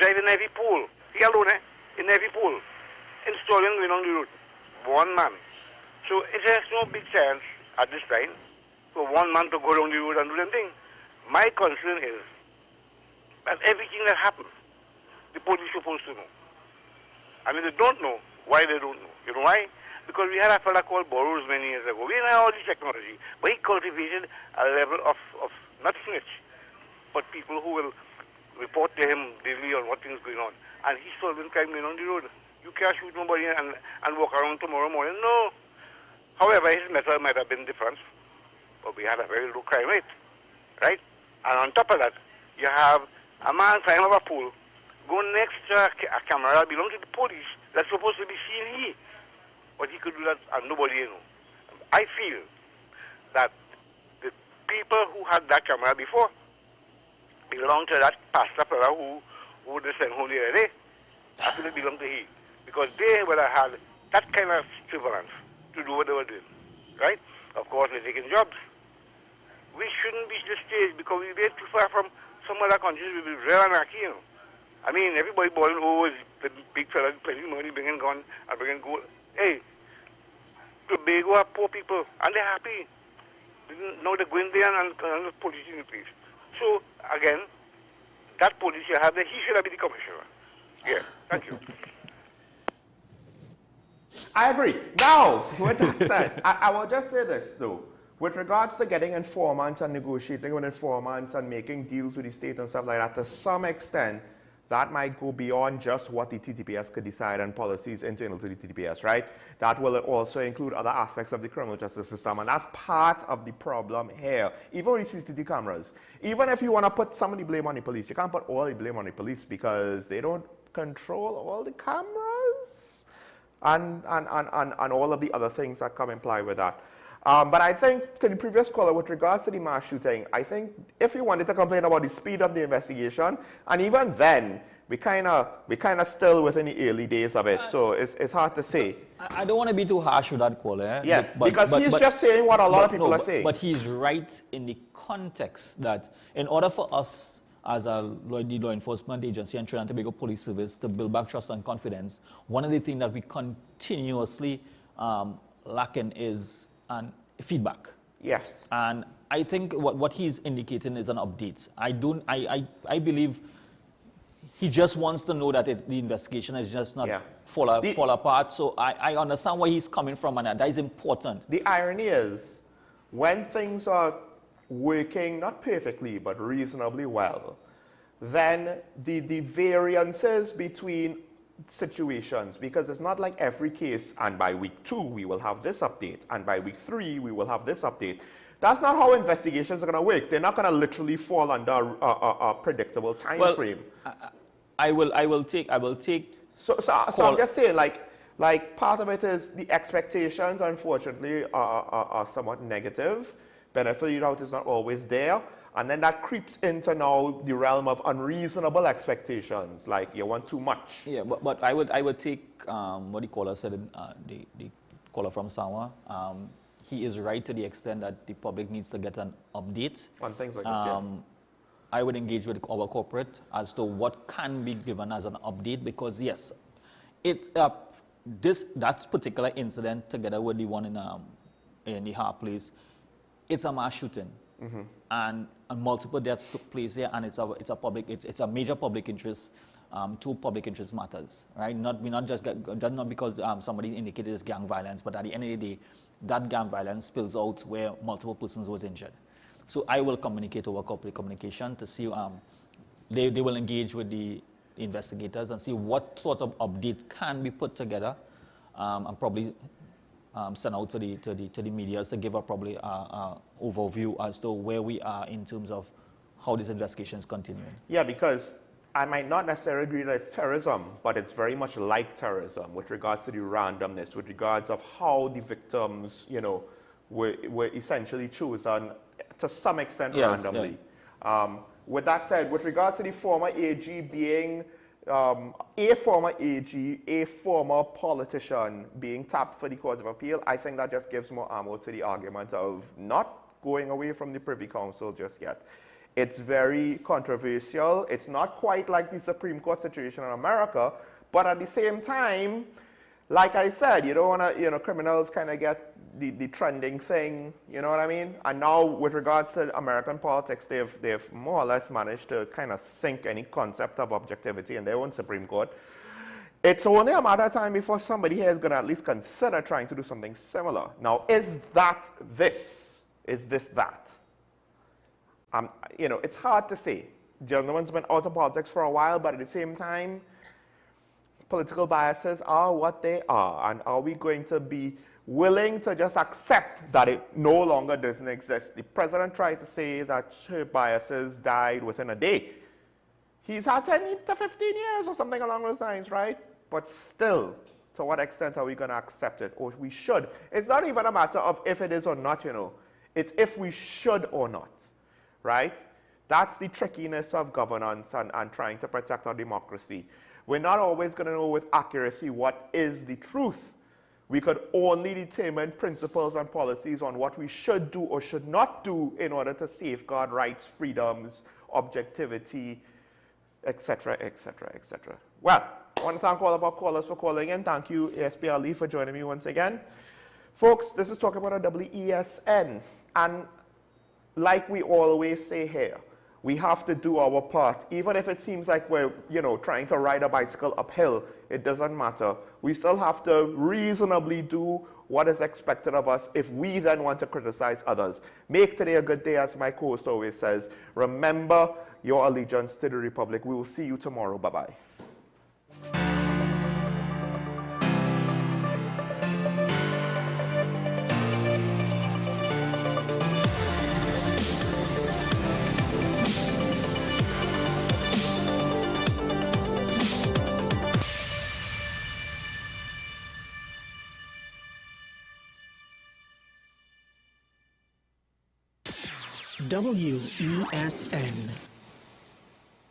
Speaker 11: driving every pole. He alone, in every pole, installing going on the road. One man. So it has no big chance at this time for one man to go down the road and do the thing. My concern is that everything that happens, the police are supposed to know. I mean, they don't know. Why they don't know? You know why? Because we had a fellow called Burroughs many years ago. We didn't have all this technology, but he cultivated a level of not snitch, but people who will report to him daily on what things going on. And he's solving crime going on the road. You can't shoot nobody and walk around tomorrow morning. No. However, his method might have been different, but we had a very low crime rate, right? And on top of that, you have a man climb up a pole, go next to a camera that belongs to the police that's supposed to be seeing here. But he could do that and nobody know. I feel that the people who had that camera before belong to that pastor fellow who they sent home the other day. I feel it belonged to he. Because they would have had that kind of surveillance to do what they were doing. Right? Of course, they're taking jobs. We shouldn't be this stage because we're too far from some other countries will be real anarchy, you know. I mean, everybody boiling over the big fella, plenty money, bringing gun and bringing gold. Hey, Tobago are poor people, and they're happy. Now they're going there and the police in the place. So, again, that police you have there, he should have been the commissioner. Yeah, thank you.
Speaker 2: I agree. Now, with that said, I will just say this, though. With regards to getting informants and negotiating with informants and making deals with the state and stuff like that, to some extent, that might go beyond just what the TTPS could decide and policies internal to the TTPS, right? That will also include other aspects of the criminal justice system, and that's part of the problem here. Even with the CCTV cameras, even if you want to put some of the blame on the police, you can't put all the blame on the police because they don't control all the cameras and all of the other things that come in play with that. But I think, to the previous caller, with regards to the mass shooting, I think if you wanted to complain about the speed of the investigation, and even then, we kind of still within the early days of it, so it's hard to say.
Speaker 28: I don't want to be too harsh with that caller.
Speaker 2: Yes, because he's just saying what a lot of people are saying.
Speaker 28: But he's right in the context that in order for us as a law enforcement agency and Trinidad and Tobago Police Service to build back trust and confidence, one of the things that we continuously lacking is feedback.
Speaker 2: Yes.
Speaker 28: And I think what he's indicating is an update. I believe he just wants to know that the investigation is just not fall apart. So I understand where he's coming from, and that is important.
Speaker 2: The irony is, when things are working not perfectly but reasonably well, then the variances between situations, because it's not like every case, and by week 2 we will have this update, and by week 3 we will have this update. That's not how investigations are going to work. They're not going to literally fall under a predictable time frame.
Speaker 28: I will take.
Speaker 2: So I'm just saying, like part of it is the expectations, unfortunately, are somewhat negative. Benefit of the doubt is not always there. And then that creeps into now the realm of unreasonable expectations, like you want too much.
Speaker 28: Yeah, but I would take what the caller said, the caller from Sawa. He is right to the extent that the public needs to get an update.
Speaker 2: On things like this, yeah.
Speaker 28: I would engage with our corporate as to what can be given as an update, because yes, it's that particular incident together with the one in the Hart Place, it's a mass shooting. Mm-hmm. And multiple deaths took place here, and it's a major public interest. Two public interest matters, right? Not because somebody indicated it's gang violence, but at the end of the day, that gang violence spills out where multiple persons was injured. So I will communicate over corporate communication to see they will engage with the investigators and see what sort of update can be put together, and probably send out to the media to give probably a overview as to where we are in terms of how this investigation is continuing.
Speaker 2: Yeah, because I might not necessarily agree that it's terrorism, but it's very much like terrorism with regards to the randomness, with regards of how the victims, were essentially chosen to some extent randomly. Yeah. With that said, with regards to the former AG being a former AG, a former politician being tapped for the Court of Appeal, I think that just gives more ammo to the argument of not going away from the Privy Council just yet. It's very controversial. It's not quite like the Supreme Court situation in America, but at the same time, like I said, you don't want to, criminals kind of get the trending thing, you know what I mean? And now with regards to American politics, they've more or less managed to kind of sink any concept of objectivity in their own Supreme Court. It's only a matter of time before somebody here is going to at least consider trying to do something similar. Now, is that this? Is this that? It's hard to say. Gentleman's been out of politics for a while, but at the same time, political biases are what they are. And are we going to be willing to just accept that it no longer doesn't exist? The president tried to say that her biases died within a day. He's had 10 to 15 years or something along those lines, right? But still, to what extent are we going to accept it? Or we should. It's not even a matter of if it is or not, It's if we should or not, right? That's the trickiness of governance and trying to protect our democracy. We're not always going to know with accuracy what is the truth. We could only determine principles and policies on what we should do or should not do in order to safeguard rights, freedoms, objectivity, etc., etc., etc. Well, I want to thank all of our callers for calling in. Thank you, ASP Ali, for joining me once again. Folks, this is talking about a WESN. And like we always say here, we have to do our part. Even if it seems like we're, trying to ride a bicycle uphill, it doesn't matter. We still have to reasonably do what is expected of us if we then want to criticize others. Make today a good day, as my co-host always says. Remember your allegiance to the Republic. We will see you tomorrow. Bye-bye.
Speaker 12: WESN